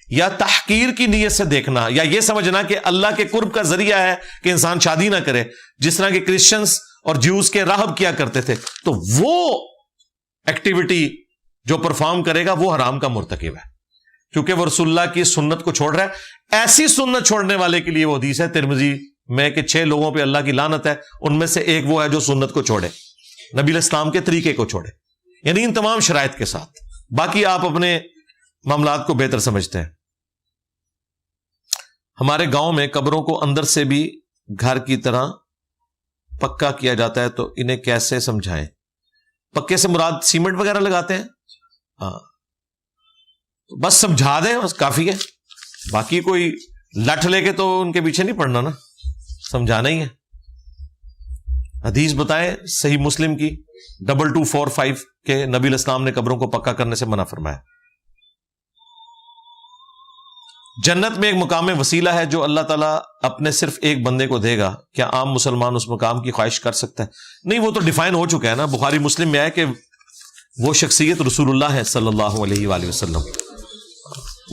یا تحقیر کی نیت سے دیکھنا یا یہ سمجھنا کہ اللہ کے قرب کا ذریعہ ہے کہ انسان شادی نہ کرے, جس طرح کے کرسچنز اور جیوز کے راہب کیا کرتے تھے, تو وہ ایکٹیویٹی جو پرفارم کرے گا وہ حرام کا مرتکب ہے, کیونکہ وہ رسول اللہ کی سنت کو چھوڑ رہا ہے. ایسی سنت چھوڑنے والے کے لیے وہ حدیث ہے ترمذی میں کہ 6 لوگوں پہ اللہ کی لعنت ہے, ان میں سے ایک وہ ہے جو سنت کو چھوڑے, نبی الاسلام کے طریقے کو چھوڑے, یعنی ان تمام شرائط کے ساتھ. باقی آپ اپنے معاملات کو بہتر سمجھتے ہیں. ہمارے گاؤں میں قبروں کو اندر سے بھی گھر کی طرح پکا کیا جاتا ہے, تو انہیں کیسے سمجھائیں؟ پکے سے مراد سیمنٹ وغیرہ لگاتے ہیں, ہاں بس سمجھا دیں بس کافی ہے. باقی کوئی لٹھ لے کے تو ان کے پیچھے نہیں پڑنا نا, سمجھانا ہی ہے. حدیث بتائیں صحیح مسلم کی 2245 کے نبی الاسلام نے قبروں کو پکا کرنے سے منع فرمایا. جنت میں ایک مقام وسیلہ ہے جو اللہ تعالیٰ اپنے صرف ایک بندے کو دے گا, کیا عام مسلمان اس مقام کی خواہش کر سکتا ہے؟ نہیں, وہ تو ڈیفائن ہو چکا ہے نا, بخاری مسلم میں ہے کہ وہ شخصیت رسول اللہ ہے صلی اللہ علیہ وآلہ وسلم,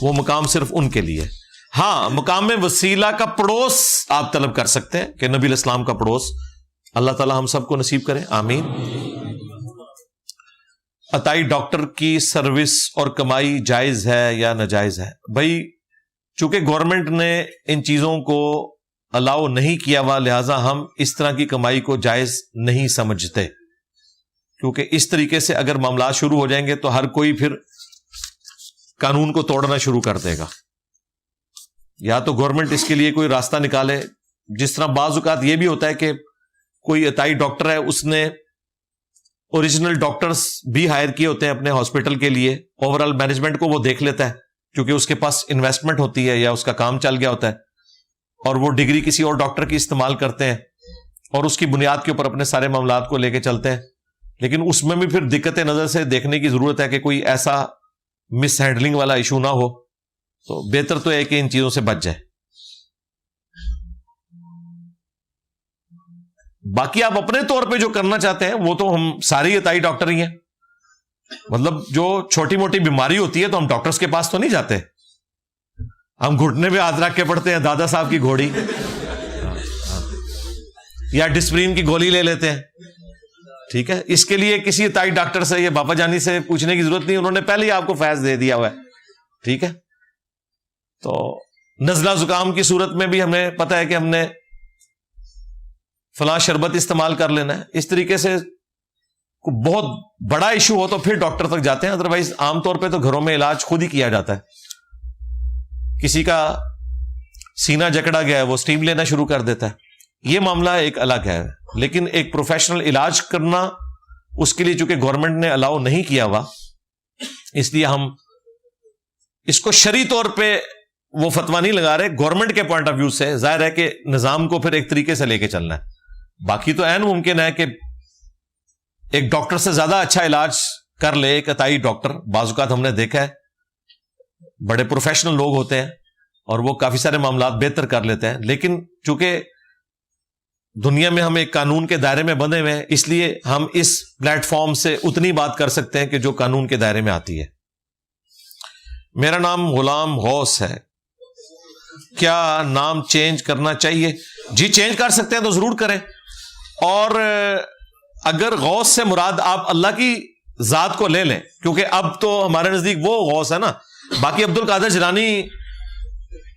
وہ مقام صرف ان کے لیے. ہاں, مقام وسیلہ کا پڑوس آپ طلب کر سکتے ہیں کہ نبی الاسلام کا پڑوس اللہ تعالیٰ ہم سب کو نصیب کرے, آمین. عطائی ڈاکٹر کی سروس اور کمائی جائز ہے یا ناجائز ہے؟ بھائی چونکہ گورنمنٹ نے ان چیزوں کو الاؤ نہیں کیا ہوا, لہذا ہم اس طرح کی کمائی کو جائز نہیں سمجھتے, کیونکہ اس طریقے سے اگر معاملات شروع ہو جائیں گے تو ہر کوئی پھر قانون کو توڑنا شروع کر دے گا. یا تو گورنمنٹ اس کے لیے کوئی راستہ نکالے, جس طرح بعض اوقات یہ بھی ہوتا ہے کہ کوئی عطائی ڈاکٹر ہے, اس نے اوریجنل ڈاکٹرز بھی ہائر کیے ہوتے ہیں اپنے ہاسپٹل کے لیے, اوور آل مینجمنٹ کو وہ دیکھ لیتا ہے کیونکہ اس کے پاس انویسٹمنٹ ہوتی ہے یا اس کا کام چل گیا ہوتا ہے, اور وہ ڈگری کسی اور ڈاکٹر کی استعمال کرتے ہیں اور اس کی بنیاد کے اوپر اپنے سارے معاملات کو لے کے چلتے ہیں. لیکن اس میں بھی پھر دقت نظر سے دیکھنے کی ضرورت ہے کہ کوئی ایسا مس ہینڈلنگ والا ایشو نہ ہو, تو بہتر تو ہے کہ ان چیزوں سے بچ جائے. باقی آپ اپنے طور پہ جو کرنا چاہتے ہیں وہ تو ہم ساری عطائی ڈاکٹر ہی ہیں, مطلب جو چھوٹی موٹی بیماری ہوتی ہے تو ہم ڈاکٹرز کے پاس تو نہیں جاتے, ہم گھٹنے پہ ہاتھ رکھ کے پڑھتے ہیں دادا صاحب کی گھوڑی یا ڈسپرین کی گولی لے لیتے ہیں. ٹھیک ہے, اس کے لیے کسی عطائی ڈاکٹر سے یا بابا جانی سے پوچھنے کی ضرورت نہیں, انہوں نے پہلے ہی آپ کو فیض دے دیا ہوا ہے. ٹھیک ہے, تو نزلہ زکام کی صورت میں بھی ہمیں پتہ ہے کہ ہم نے فلاں شربت استعمال کر لینا ہے. اس طریقے سے بہت بڑا ایشو ہو تو پھر ڈاکٹر تک جاتے ہیں, ادروائز عام طور پہ تو گھروں میں علاج خود ہی کیا جاتا ہے. کسی کا سینہ جکڑا گیا ہے وہ اسٹیم لینا شروع کر دیتا ہے, یہ معاملہ ایک الگ ہے. لیکن ایک پروفیشنل علاج کرنا, اس کے لیے چونکہ گورنمنٹ نے الاؤ نہیں کیا ہوا, اس لیے ہم اس کو شرعی طور پہ وہ فتویٰ نہیں لگا رہے. گورنمنٹ کے پوائنٹ آف ویو سے ظاہر ہے کہ نظام کو پھر ایک طریقے سے لے کے چلنا ہے. باقی تو عین ممکن ہے کہ ایک ڈاکٹر سے زیادہ اچھا علاج کر لے ایک عطائی ڈاکٹر. بعض اوقات ہم نے دیکھا ہے بڑے پروفیشنل لوگ ہوتے ہیں اور وہ کافی سارے معاملات بہتر کر لیتے ہیں, لیکن چونکہ دنیا میں ہم ایک قانون کے دائرے میں بندھے ہوئے ہیں, اس لیے ہم اس پلیٹ فارم سے اتنی بات کر سکتے ہیں کہ جو قانون کے دائرے میں آتی ہے. میرا نام غلام غوث ہے، کیا نام چینج کرنا چاہیے؟ جی چینج کر سکتے ہیں تو ضرور کریں. اور اگر غوث سے مراد آپ اللہ کی ذات کو لے لیں، کیونکہ اب تو ہمارے نزدیک وہ غوث ہے نا. باقی عبد القادر جیلانی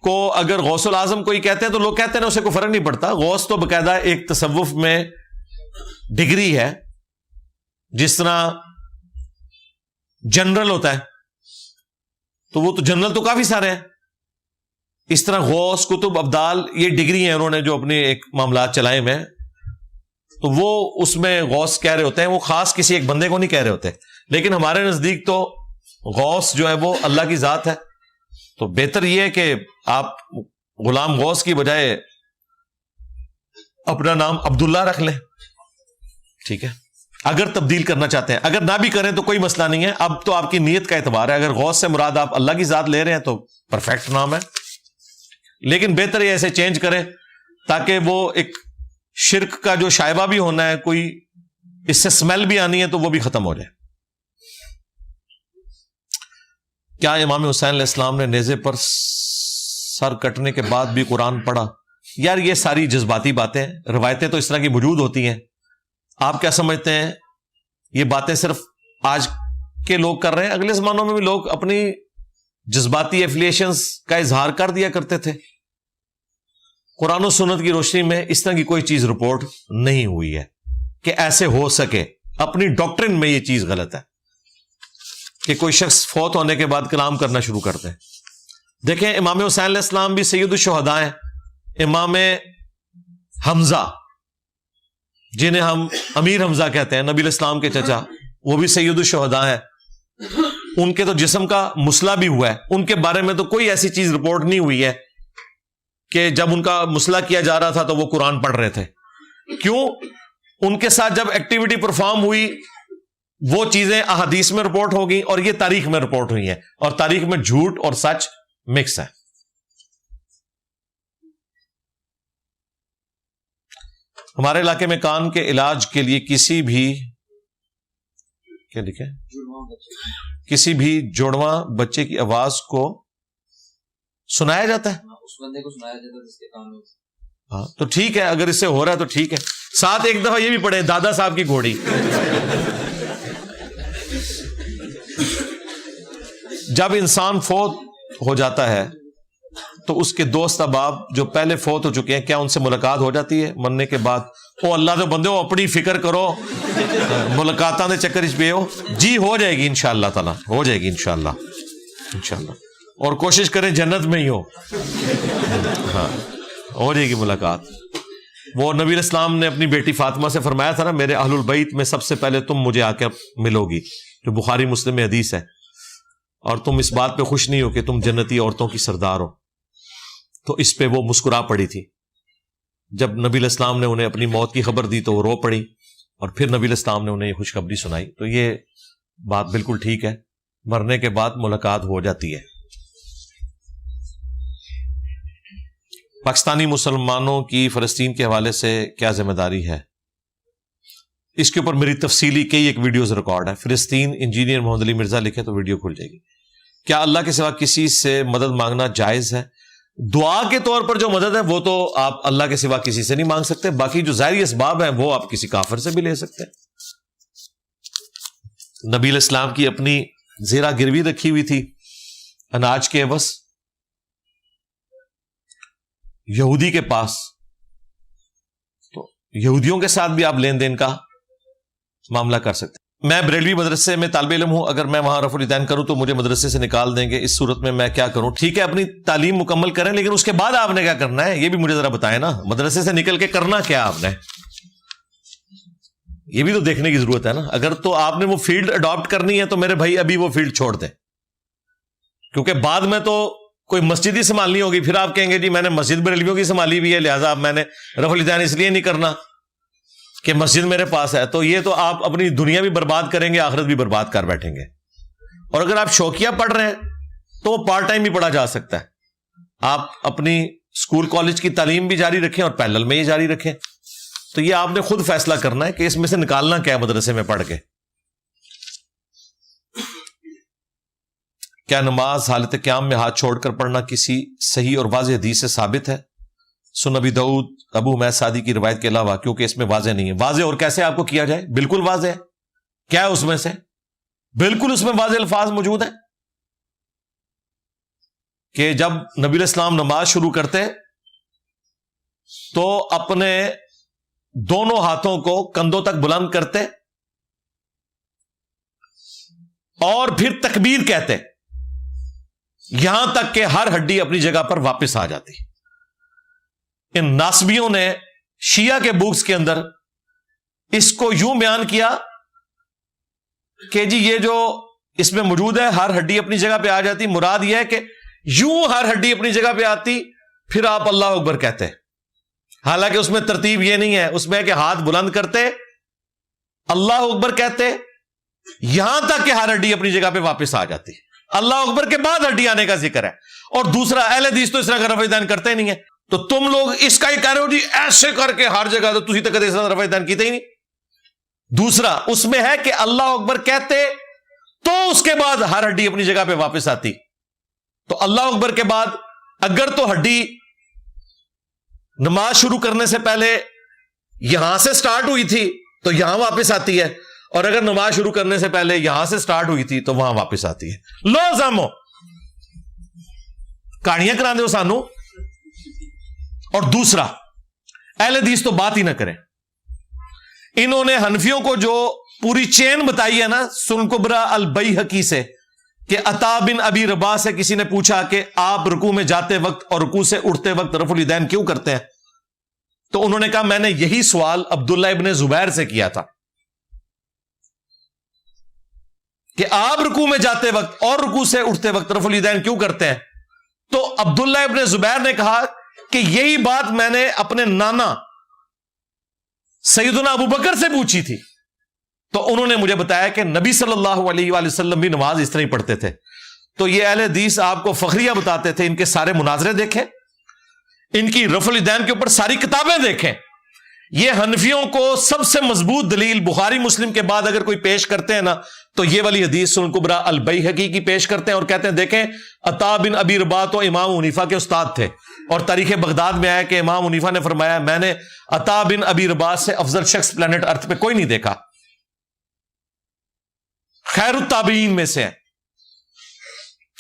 کو اگر غوث العظم کوئی کہتے ہیں تو لوگ کہتے ہیں اسے کوئی فرق نہیں پڑتا. غوث تو باقاعدہ ایک تصوف میں ڈگری ہے، جس طرح جنرل ہوتا ہے تو وہ تو جنرل تو کافی سارے ہیں، اس طرح غوث، قطب، ابدال یہ ڈگری ہیں انہوں نے جو اپنے ایک معاملات چلائے میں، تو وہ اس میں غوث کہہ رہے ہوتے ہیں، وہ خاص کسی ایک بندے کو نہیں کہہ رہے ہوتے. لیکن ہمارے نزدیک تو غوث جو ہے وہ اللہ کی ذات ہے. تو بہتر یہ ہے کہ آپ غلام غوث کی بجائے اپنا نام عبداللہ رکھ لیں. ٹھیک ہے، اگر تبدیل کرنا چاہتے ہیں. اگر نہ بھی کریں تو کوئی مسئلہ نہیں ہے، اب تو آپ کی نیت کا اعتبار ہے. اگر غوث سے مراد آپ اللہ کی ذات لے رہے ہیں تو پرفیکٹ نام ہے، لیکن بہتر یہ ایسے چینج کریں تاکہ وہ ایک شرک کا جو شائبہ بھی ہونا ہے، کوئی اس سے سمیل بھی آنی ہے تو وہ بھی ختم ہو جائے. کیا امام حسین علیہ السلام نے نیزے پر سر کٹنے کے بعد بھی قرآن پڑھا؟ یار یہ ساری جذباتی باتیں، روایتیں تو اس طرح کی موجود ہوتی ہیں. آپ کیا سمجھتے ہیں یہ باتیں صرف آج کے لوگ کر رہے ہیں؟ اگلے زمانوں میں بھی لوگ اپنی جذباتی ایفیلیشنز کا اظہار کر دیا کرتے تھے. قرآن و سنت کی روشنی میں اس طرح کی کوئی چیز رپورٹ نہیں ہوئی ہے کہ ایسے ہو سکے. اپنی ڈاکٹرن میں یہ چیز غلط ہے کہ کوئی شخص فوت ہونے کے بعد کلام کرنا شروع کرتے ہیں. دیکھیں امام حسین علیہ السلام بھی سید الشہداء ہیں. امام حمزہ جنہیں ہم امیر حمزہ کہتے ہیں، نبی علیہ السلام کے چچا، وہ بھی سید الشہداء ہیں. ان کے تو جسم کا مسئلہ بھی ہوا ہے. ان کے بارے میں تو کوئی ایسی چیز رپورٹ نہیں ہوئی ہے کہ جب ان کا مسئلہ کیا جا رہا تھا تو وہ قرآن پڑھ رہے تھے. کیوں؟ ان کے ساتھ جب ایکٹیویٹی پرفارم ہوئی وہ چیزیں احادیث میں رپورٹ ہو گئی اور یہ تاریخ میں رپورٹ ہوئی ہیں، اور تاریخ میں جھوٹ اور سچ مکس ہے. ہمارے علاقے میں کان کے علاج کے لیے کسی بھی کیا لکھے کسی بھی جوڑواں بچے کی آواز کو سنایا جاتا ہے. اس بندے کو سنایا جاتا ہے جس کے کان میں. ہاں تو ٹھیک ہے، اگر اس سے ہو رہا ہے تو ٹھیک ہے. ساتھ ایک دفعہ یہ بھی پڑھے دادا صاحب کی گھوڑی. جب انسان فوت ہو جاتا ہے تو اس کے دوست احباب جو پہلے فوت ہو چکے ہیں، کیا ان سے ملاقات ہو جاتی ہے مرنے کے بعد؟ او اللہ دے بندے ہو، اپنی فکر کرو، ملاقاتاں دے چکر اس پہ ہو. جی ہو جائے گی انشاءاللہ تعالی، ہو جائے گی انشاءاللہ. اور کوشش کریں جنت میں ہی ہو. ہاں ہو جائے گی ملاقات. وہ نبی علیہ السلام نے اپنی بیٹی فاطمہ سے فرمایا تھا نا، میرے اہل البیت میں سب سے پہلے تم مجھے آ کے ملو گی، جو بخاری مسلم میں حدیث ہے. اور تم اس بات پہ خوش نہیں ہو کہ تم جنتی عورتوں کی سردار ہو. تو اس پہ وہ مسکرا پڑی تھی. جب نبی علیہ السلام نے انہیں اپنی موت کی خبر دی تو وہ رو پڑی، اور پھر نبی علیہ السلام نے انہیں یہ خوشخبری سنائی. تو یہ بات بالکل ٹھیک ہے، مرنے کے بعد ملاقات ہو جاتی ہے. پاکستانی مسلمانوں کی فلسطین کے حوالے سے کیا ذمہ داری ہے؟ اس کے اوپر میری تفصیلی کئی ایک ویڈیوز ریکارڈ ہے. فلسطین انجینئر محمد علی مرزا لکھے تو ویڈیو کھل جائے گی. کیا اللہ کے سوا کسی سے مدد مانگنا جائز ہے؟ دعا کے طور پر جو مدد ہے وہ تو آپ اللہ کے سوا کسی سے نہیں مانگ سکتے. باقی جو ظاہری اسباب ہیں وہ آپ کسی کافر سے بھی لے سکتے ہیں. نبی علیہ السلام کی اپنی زیرہ گروی رکھی ہوئی تھی اناج کے عوض یہودی کے پاس، تو یہودیوں کے ساتھ بھی آپ لین دین کا معاملہ کر سکتے ہیں. میں بریلوی مدرسے میں طالب علم ہوں، اگر میں وہاں رفع الیدین کروں تو مجھے مدرسے سے نکال دیں گے. اس صورت میں میں کیا کروں؟ ٹھیک ہے اپنی تعلیم مکمل کریں، لیکن اس کے بعد آپ نے کیا کرنا ہے یہ بھی مجھے ذرا بتائیں نا. مدرسے سے نکل کے کرنا کیا آپ نے، یہ بھی تو دیکھنے کی ضرورت ہے نا. اگر تو آپ نے وہ فیلڈ اڈاپٹ کرنی ہے تو میرے بھائی ابھی وہ فیلڈ چھوڑ دیں، کیونکہ بعد میں تو کوئی مسجد ہی سنبھالنی ہوگی. پھر آپ کہیں گے جی میں نے مسجد بریلویوں کی سنبھالی بھی ہے، لہٰذا اب میں نے رفع الیدین اس لیے نہیں کرنا کہ مسجد میرے پاس ہے. تو یہ تو آپ اپنی دنیا بھی برباد کریں گے، آخرت بھی برباد کر بیٹھیں گے. اور اگر آپ شوقیہ پڑھ رہے ہیں تو وہ پارٹ ٹائم بھی پڑھا جا سکتا ہے. آپ اپنی اسکول کالج کی تعلیم بھی جاری رکھیں اور پیرلل میں یہ جاری رکھیں. تو یہ آپ نے خود فیصلہ کرنا ہے کہ اس میں سے نکالنا کیا ہے مدرسے میں پڑھ کے. کیا نماز حالت قیام میں ہاتھ چھوڑ کر پڑھنا کسی صحیح اور واضح حدیث سے ثابت ہے؟ سنن ابی داؤد ابو حمید سعدی کی روایت کے علاوہ، کیونکہ اس میں واضح نہیں ہے۔ واضح اور کیسے آپ کو کیا جائے؟ بالکل واضح ہے۔ کیا ہے اس میں سے؟ بالکل اس میں واضح الفاظ موجود ہیں کہ جب نبی علیہ السلام نماز شروع کرتے تو اپنے دونوں ہاتھوں کو کندھوں تک بلند کرتے اور پھر تکبیر کہتے، یہاں تک کہ ہر ہڈی اپنی جگہ پر واپس آ جاتی۔ ان ناسبیوں نے شیعہ کے بکس کے اندر اس کو یوں بیان کیا کہ جی یہ جو اس میں موجود ہے ہر ہڈی اپنی جگہ پہ آ جاتی، مراد یہ ہے کہ یوں ہر ہڈی اپنی جگہ پہ آتی پھر آپ اللہ اکبر کہتے، حالانکہ اس میں ترتیب یہ نہیں ہے، اس میں ہے کہ ہاتھ بلند کرتے، اللہ اکبر کہتے، یہاں تک کہ ہر ہڈی اپنی جگہ پہ واپس آ جاتی، اللہ اکبر کے بعد ہڈی آنے کا ذکر ہے۔ اور دوسرا، اہل حدیث تو اس طرح کا رفع دین کرتے نہیں ہے، تو تم لوگ اس کا ہی کہہ رہے ہو جی ایسے کر کے ہر جگہ، تو تسی تک اس طرح رفع دین کیتے ہی نہیں۔ دوسرا اس میں ہے کہ اللہ اکبر کہتے تو اس کے بعد ہر ہڈی اپنی جگہ پہ واپس آتی، تو اللہ اکبر کے بعد اگر تو ہڈی نماز شروع کرنے سے پہلے یہاں سے سٹارٹ ہوئی تھی تو یہاں واپس آتی ہے، اور اگر نماز شروع کرنے سے پہلے یہاں سے سٹارٹ ہوئی تھی تو وہاں واپس آتی ہے۔ لو زامو کہانیاں کرا دے سانو۔ اور دوسرا، اہل حدیث تو بات ہی نہ کریں، انہوں نے حنفیوں کو جو پوری چین بتائی ہے نا سنن کبریٰ البیہقی سے، کہ عطا بن ابی رباح سے کسی نے پوچھا کہ آپ رکوع میں جاتے وقت اور رکوع سے اٹھتے وقت رفع الیدین کیوں کرتے ہیں؟ تو انہوں نے کہا میں نے یہی سوال عبداللہ ابن زبیر سے کیا تھا کہ آپ رکوع میں جاتے وقت اور رکوع سے اٹھتے وقت رفع الیدین کیوں کرتے ہیں؟ تو عبداللہ ابن زبیر نے کہا کہ یہی بات میں نے اپنے نانا سیدنا ابو بکر سے پوچھی تھی، تو انہوں نے مجھے بتایا کہ نبی صلی اللہ علیہ وآلہ وسلم بھی نماز اس طرح ہی پڑھتے تھے۔ تو یہ اہل حدیث آپ کو فخریہ بتاتے تھے، ان کے سارے مناظرے دیکھیں، ان کی رفع الیدین کے اوپر ساری کتابیں دیکھیں۔ یہ حنفیوں کو سب سے مضبوط دلیل بخاری مسلم کے بعد اگر کوئی پیش کرتے ہیں نا تو یہ والی حدیث سنن کبریٰ البیہقی کی پیش کرتے ہیں اور کہتے ہیں دیکھیں عطا بن ابی رباح تو امام حنیفہ کے استاد تھے، اور تاریخ بغداد میں آیا کہ امام حنیفہ نے فرمایا میں نے عطا بن ابی رباح سے افضل شخص پلانٹ ارتھ پہ کوئی نہیں دیکھا، خیر التابعین میں سے ہیں۔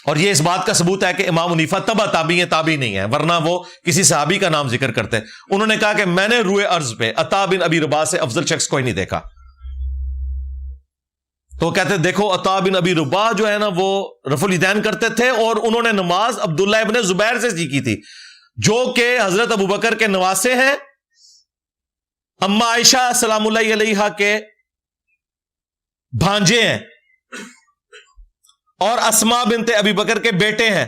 اور یہ اس بات کا ثبوت ہے کہ امام حنیفہ تبع تابعی ہیں، تابعی نہیں ہے، ورنہ وہ کسی صحابی کا نام ذکر کرتے ہیں۔ انہوں نے کہا کہ میں نے روئے ارض پہ عطا بن ابی رباح سے افضل شخص کوئی نہیں دیکھا۔ تو کہتے دیکھو عطا بن ابی رباح جو ہے نا وہ رفع الیدین کرتے تھے، اور انہوں نے نماز عبداللہ ابن زبیر سے سیکھی تھی جو کہ حضرت ابو بکر کے نواسے ہیں، اما عائشہ سلام اللہ علیہا کے بھانجے ہیں، اور اسماء بنت ابی بکر کے بیٹے ہیں،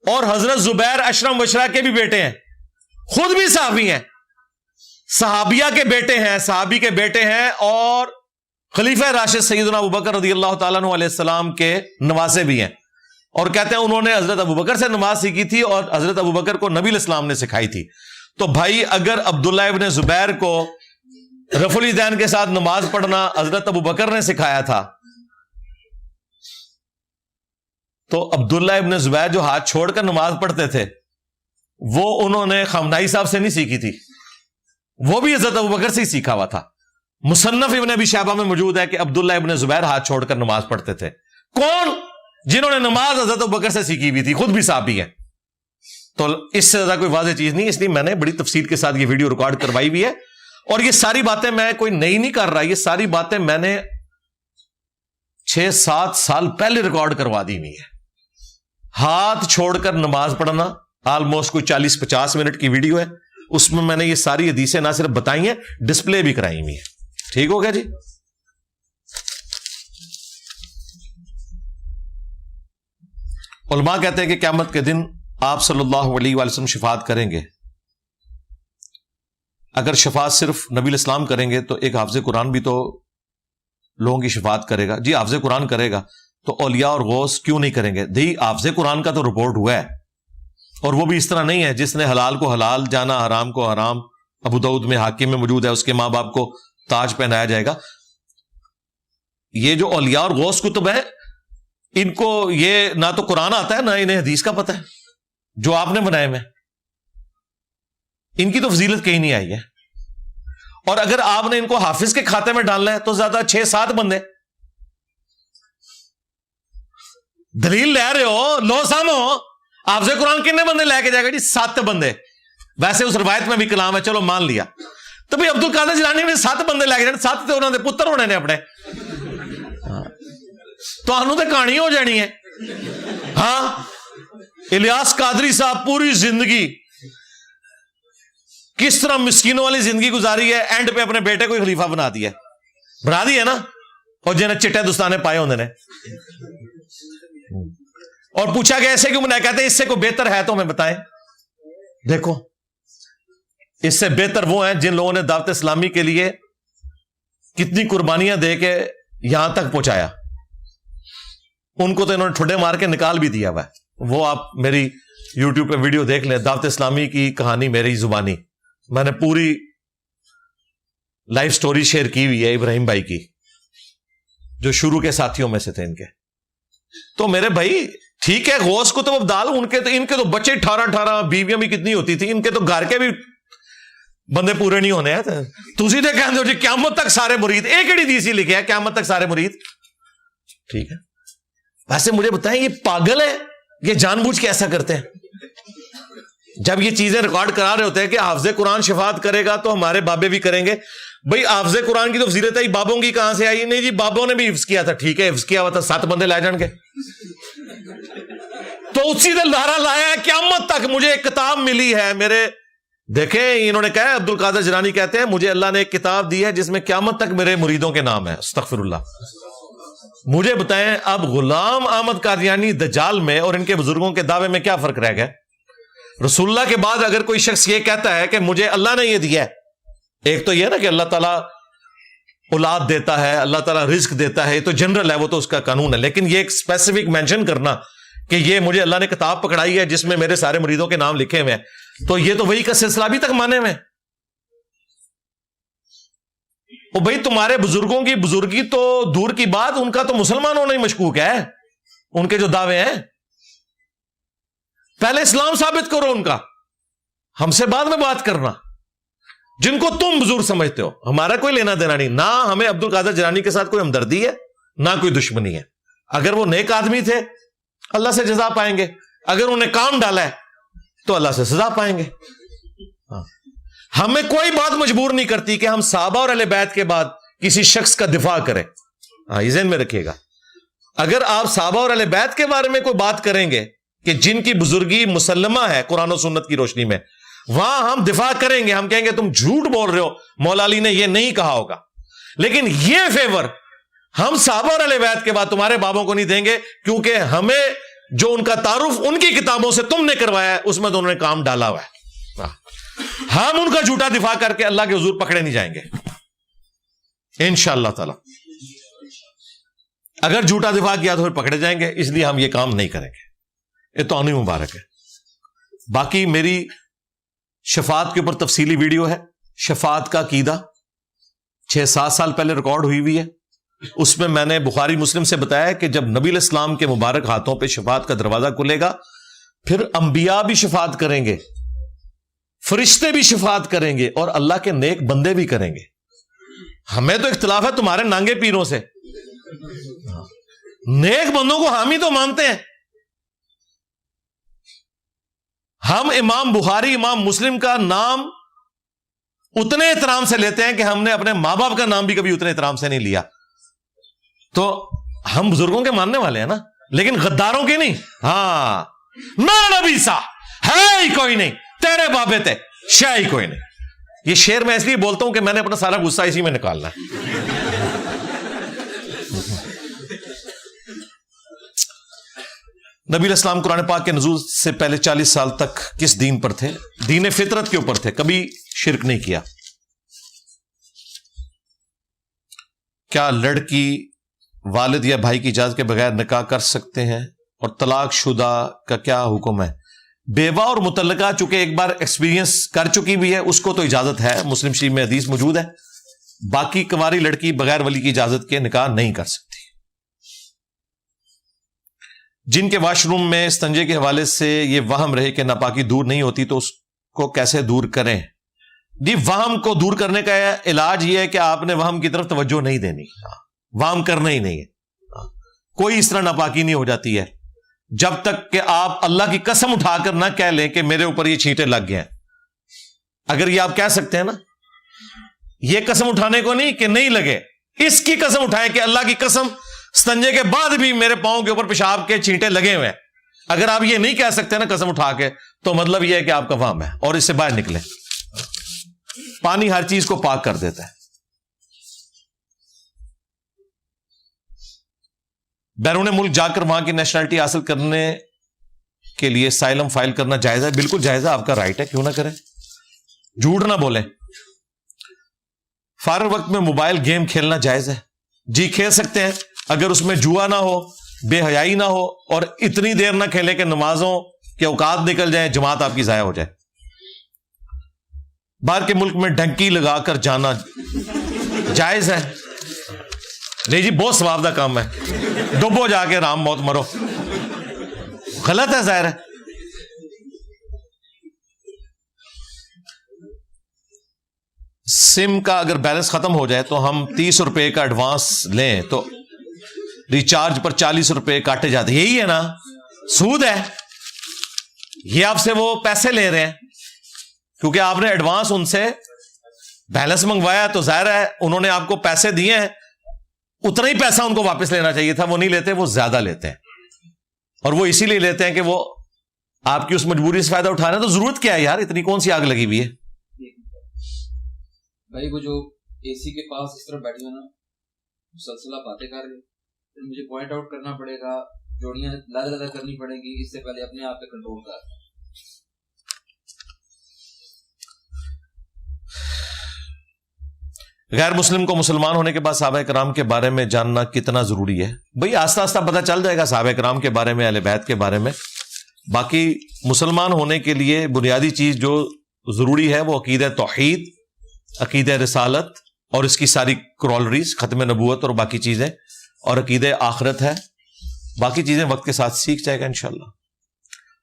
اور حضرت زبیر اشرم مبشرہ کے بھی بیٹے ہیں، خود بھی صحابی ہیں، صحابیہ کے بیٹے ہیں، صحابی کے بیٹے ہیں، اور خلیفہ راشد سیدنا ابو بکر رضی اللہ تعالیٰ عنہ علیہ السلام کے نواسے بھی ہیں۔ اور کہتے ہیں انہوں نے حضرت ابو بکر سے نماز سیکھی تھی، اور حضرت ابو بکر کو نبی علیہ السلام نے سکھائی تھی۔ تو بھائی اگر عبداللہ ابن زبیر کو رفع الیدین کے ساتھ نماز پڑھنا حضرت ابو بکر نے سکھایا تھا، تو عبداللہ ابن زبیر جو ہاتھ چھوڑ کر نماز پڑھتے تھے وہ انہوں نے خامنائی صاحب سے نہیں سیکھی تھی، وہ بھی حضرت ابو بکر سے ہی سیکھا ہوا تھا۔ مصنف ابن ابی شیبہ میں موجود ہے کہ عبداللہ ابن زبیر ہاتھ چھوڑ کر نماز پڑھتے تھے۔ کون؟ جنہوں نے نماز حضرت ابو بکر سے سیکھی ہوئی تھی، خود بھی صحابی ہیں۔ تو اس سے زیادہ کوئی واضح چیز نہیں، اس لیے میں نے بڑی تفصیل کے ساتھ یہ ویڈیو ریکارڈ کروائی ہوئی ہے، اور یہ ساری باتیں میں کوئی نئی نہیں کر رہا، یہ ساری باتیں میں نے 6-7 سال پہلے ریکارڈ کروا دی ہوئی ہے۔ ہاتھ چھوڑ کر نماز پڑھنا آلموسٹ کوئی 40-50 منٹ کی ویڈیو ہے، اس میں نے یہ ساری حدیثیں نہ صرف بتائی ہیں، ڈسپلے بھی کرائی ہوئی ہے۔ ٹھیک ہو گیا جی؟ علماء کہتے ہیں کہ قیامت کے دن آپ صلی اللہ علیہ وآلہ وسلم شفاعت کریں گے۔ اگر شفاعت صرف نبی علیہ السلام کریں گے تو ایک حافظ قرآن بھی تو لوگوں کی شفاعت کرے گا۔ جی حافظ قرآن کرے گا تو اولیاء اور غوث کیوں نہیں کریں گے؟ دی حافظ قرآن کا تو رپورٹ ہوا ہے، اور وہ بھی اس طرح نہیں ہے جس نے حلال کو حلال جانا حرام کو حرام۔ ابو داؤد میں حاکم میں موجود ہے، اس کے ماں باپ کو تاج پہنایا جائے گا۔ یہ جو اولیاء اور غوث کتب ہیں ان کو یہ نہ تو قرآن آتا ہے نہ انہیں حدیث کا پتہ ہے جو آپ نے بنائے میں. ان کی تو فضیلت کہیں نہیں آئی ہے. اور اگر آپ نے ان کو حافظ کے کھاتے میں ڈالنا ہے تو زیادہ 6-7 بندے دلیل لے رہے ہو، لو سامو حافظ قرآن کتنے بندے لے کے جائے گا جی؟ 7 بندے. ویسے اس روایت میں بھی کلام ہے، چلو مان لیا. تو بھائی عبد القادر جیلانی نے 7 بندے لے کے جانے، 7 تو انہوں نے پتر ہونے نے اپنے. تو انہوں نے کہانی ہو جانی ہے. ہاں الیاس قادری صاحب پوری زندگی کس طرح مسکینوں والی زندگی گزاری ہے، اینڈ پہ اپنے بیٹے کو ہی خلیفہ بنا دیا ہے نا. اور جنہیں چٹے دستانے پائے ہونے نے. اور پوچھا گیا ایسے کیوں بنایا؟ کہتے ہیں اس سے کوئی بہتر ہے تو ہمیں بتائیں. دیکھو اس سے بہتر وہ ہیں جن لوگوں نے دعوت اسلامی کے لیے کتنی قربانیاں دے کے یہاں تک پہنچایا. ان کو تو انہوں نے ٹھڈے مار کے نکال بھی دیا ہوا ہے. وہ آپ میری یوٹیوب پہ ویڈیو دیکھ لیں، دعوت اسلامی کی کہانی میری زبانی. میں نے پوری لائف سٹوری شیئر کی ہوئی ہے ابراہیم بھائی کی، جو شروع کے ساتھیوں میں سے تھے ان کے. تو میرے بھائی ٹھیک ہے، غوث کو تو ابدال ان کے تو بچے 18 بیویاں بھی کتنی ہوتی تھی، ان کے تو گھر کے بھی بندے پورے نہیں ہونے ہیں. تسی تے کہندے ہو جی قیامت تک سارے مرید، ایک ہی حدیث ہی لکھا ہے قیامت تک سارے مرید. ٹھیک ہے، ویسے مجھے بتائیں یہ پاگل ہے، یہ جان بوجھ کے ایسا کرتے ہیں؟ جب یہ چیزیں ریکارڈ کرا رہے ہوتے ہیں کہ حافظ قرآن شفاعت کرے گا تو ہمارے بابے بھی کریں گے. بھائی حافظ قرآن کی تو فضیلت ہے، بابوں کی کہاں سے آئی؟ نہیں جی بابوں نے بھی حفظ کیا تھا. ٹھیک ہے حفظ کیا ہوا تھا، 7 بندے لائے جان کے. تو اسی سے لارا لایا ہے قیامت تک. مجھے ایک کتاب ملی ہے میرے، دیکھیں انہوں نے کہا ہے، عبد القادر جیلانی کہتے ہیں مجھے اللہ نے ایک کتاب دی ہے جس میں قیامت تک میرے مریدوں کے نام ہے. استغفر اللہ. مجھے بتائیں اب غلام احمد قادیانی دجال میں اور ان کے بزرگوں کے دعوے میں کیا فرق رہ گیا؟ رسول اللہ کے بعد اگر کوئی شخص یہ کہتا ہے کہ مجھے اللہ نے یہ دیا ہے، ایک تو یہ نا کہ اللہ تعالیٰ اولاد دیتا ہے، اللہ تعالیٰ رزق دیتا ہے، یہ تو جنرل ہے، وہ تو اس کا قانون ہے. لیکن یہ ایک اسپیسیفک مینشن کرنا کہ یہ مجھے اللہ نے کتاب پکڑائی ہے جس میں میرے سارے مریدوں کے نام لکھے ہوئے ہیں، تو یہ تو وہی کا سلسلہ ابھی تک مانے میں. او بھائی تمہارے بزرگوں کی بزرگی تو دور کی بات، ان کا تو مسلمان ہونا ہی مشکوک ہے. ان کے جو دعوے ہیں پہلے اسلام ثابت کرو ان کا، ہم سے بعد میں بات کرنا. جن کو تم بزرگ سمجھتے ہو ہمارا کوئی لینا دینا نہیں. نہ ہمیں عبد القادر جیلانی کے ساتھ کوئی ہمدردی ہے نہ کوئی دشمنی ہے. اگر وہ نیک آدمی تھے اللہ سے جزا پائیں گے، اگر انہیں کام ڈالا ہے تو اللہ سے سزا پائیں گے. ہمیں کوئی بات مجبور نہیں کرتی کہ ہم صحابہ اور اہل بیت کے بعد کسی شخص کا دفاع کریں. یہ ذہن میں رکھیے گا. اگر آپ صحابہ اور اہل بیت کے بارے میں کوئی بات کریں گے کہ جن کی بزرگی مسلمہ ہے قرآن و سنت کی روشنی میں، وہاں ہم دفاع کریں گے. ہم کہیں گے تم جھوٹ بول رہے ہو، مولا علی نے یہ نہیں کہا ہوگا. لیکن یہ فیور ہم صحابہ اور اہل بیت کے بعد تمہارے بابوں کو نہیں دیں گے، کیونکہ ہمیں جو ان کا تعارف ان کی کتابوں سے تم نے کروایا ہے اس میں تو انہوں نے کام ڈالا ہوا ہے. ہم ان کا جھوٹا دفاع کر کے اللہ کے حضور پکڑے نہیں جائیں گے انشاءاللہ تعالی. اگر جھوٹا دفاع کیا تو پھر پکڑے جائیں گے، اس لیے ہم یہ کام نہیں کریں گے. یہ توانی مبارک ہے. باقی میری شفاعت کے اوپر تفصیلی ویڈیو ہے، شفاعت کا عقیدہ 6-7 سال پہلے ریکارڈ ہوئی ہے. اس میں نے بخاری مسلم سے بتایا کہ جب نبی علیہ السلام کے مبارک ہاتھوں پہ شفاعت کا دروازہ کھلے گا، پھر انبیاء بھی شفاعت کریں گے، فرشتے بھی شفاعت کریں گے، اور اللہ کے نیک بندے بھی کریں گے. ہمیں تو اختلاف ہے تمہارے نانگے پیروں سے. نیک بندوں کو حامی تو مانتے ہیں. ہم امام بخاری امام مسلم کا نام اتنے احترام سے لیتے ہیں کہ ہم نے اپنے ماں باپ کا نام بھی کبھی اتنے احترام سے نہیں لیا. تو ہم بزرگوں کے ماننے والے ہیں نا، لیکن غداروں کے نہیں. ہاں میرا نبی سا ہے ہی کوئی نہیں، تیرے بابے تھے شاہ ہی کوئی نہیں. یہ شعر میں اس لیے بولتا ہوں کہ میں نے اپنا سارا غصہ اسی میں نکالنا ہے. نبی علیہ السلام قرآن پاک کے نزول سے پہلے 40 سال تک کس دین پر تھے؟ دین فطرت کے اوپر تھے، کبھی شرک نہیں کیا. کیا لڑکی والد یا بھائی کی اجازت کے بغیر نکاح کر سکتے ہیں؟ اور طلاق شدہ کا کیا حکم ہے؟ بیوہ اور متعلقہ چونکہ ایک بار ایکسپیرینس کر چکی بھی ہے اس کو تو اجازت ہے، مسلم شریف میں حدیث موجود ہے. باقی کنواری لڑکی بغیر ولی کی اجازت کے نکاح نہیں کر سکتی. جن کے واش روم میں استنجے کے حوالے سے یہ وہم رہے کہ ناپاکی دور نہیں ہوتی تو اس کو کیسے دور کریں؟ جی وہم کو دور کرنے کا علاج یہ ہے کہ آپ نے وہم کی طرف توجہ نہیں دینی، وہم کرنا ہی نہیں ہے. کوئی اس طرح ناپاکی نہیں ہو جاتی ہے جب تک کہ آپ اللہ کی قسم اٹھا کر نہ کہہ لیں کہ میرے اوپر یہ چھینٹے لگ گئے ہیں. اگر یہ آپ کہہ سکتے ہیں نا، یہ قسم اٹھانے کو نہیں کہ نہیں لگے، اس کی قسم اٹھائیں کہ اللہ کی قسم استنجے کے بعد بھی میرے پاؤں کے اوپر پیشاب کے چھینٹے لگے ہوئے ہیں. اگر آپ یہ نہیں کہہ سکتے نا قسم اٹھا کے، تو مطلب یہ ہے کہ آپ کا وہم ہے اور اس سے باہر نکلیں. پانی ہر چیز کو پاک کر دیتا ہے. بیرون ملک جا کر وہاں کی نیشنلٹی حاصل کرنے کے لیے اسائلم فائل کرنا جائز ہے؟ بالکل جائز ہے، آپ کا رائٹ ہے، کیوں نہ کریں. جھوٹ نہ بولیں. فارغ وقت میں موبائل گیم کھیلنا جائز ہے؟ جی کھیل سکتے ہیں، اگر اس میں جوا نہ ہو، بے حیائی نہ ہو، اور اتنی دیر نہ کھیلیں کہ نمازوں کے اوقات نکل جائیں، جماعت آپ کی ضائع ہو جائے. باہر کے ملک میں ڈنکی لگا کر جانا جائز ہے؟ نہیں جی، بہت ثواب کا کام ہے، ڈبو جا کے رام موت مرو. غلط ہے، ظاہر ہے. سم کا اگر بیلنس ختم ہو جائے تو ہم 30 روپے کا ایڈوانس لیں تو ریچارج پر 40 روپے کاٹے جاتے. یہی ہے نا، سود ہے. یہ آپ سے وہ پیسے لے رہے ہیں کیونکہ آپ نے ایڈوانس ان سے بیلنس منگوایا، تو ظاہر ہے انہوں نے آپ کو پیسے دیے ہیں، اتنا ہی پیسہ ان کو واپس لینا چاہیے تھا. وہ نہیں لیتے، وہ زیادہ لیتے ہیں. اور وہ اسی لیے لیتے ہیں کہ وہ آپ کی اس مجبوری سے فائدہ اٹھانا. تو ضرورت کیا ہے یار، اتنی کون سی آگ لگی ہوئی ہے؟ بھائی وہ جو اے سی کے پاس اس طرح بیٹھے نا، مسلسلہ باتیں کر رہے، پھر مجھے پوائنٹ آؤٹ کرنا پڑے گا، جوڑیاں لگا کرنی پڑے گی، اس سے پہلے اپنے آپ پہ کنٹرول کر. غیر مسلم کو مسلمان ہونے کے بعد صحابہ کرام کے بارے میں جاننا کتنا ضروری ہے؟ بھئی آہستہ آہستہ پتہ چل جائے گا صحابہ کرام کے بارے میں، اہل بیت کے بارے میں. باقی مسلمان ہونے کے لیے بنیادی چیز جو ضروری ہے وہ عقیدہ توحید، عقیدہ رسالت اور اس کی ساری کرولریز، ختم نبوت اور باقی چیزیں، اور عقیدہ آخرت ہے. باقی چیزیں وقت کے ساتھ سیکھ جائے گا انشاءاللہ.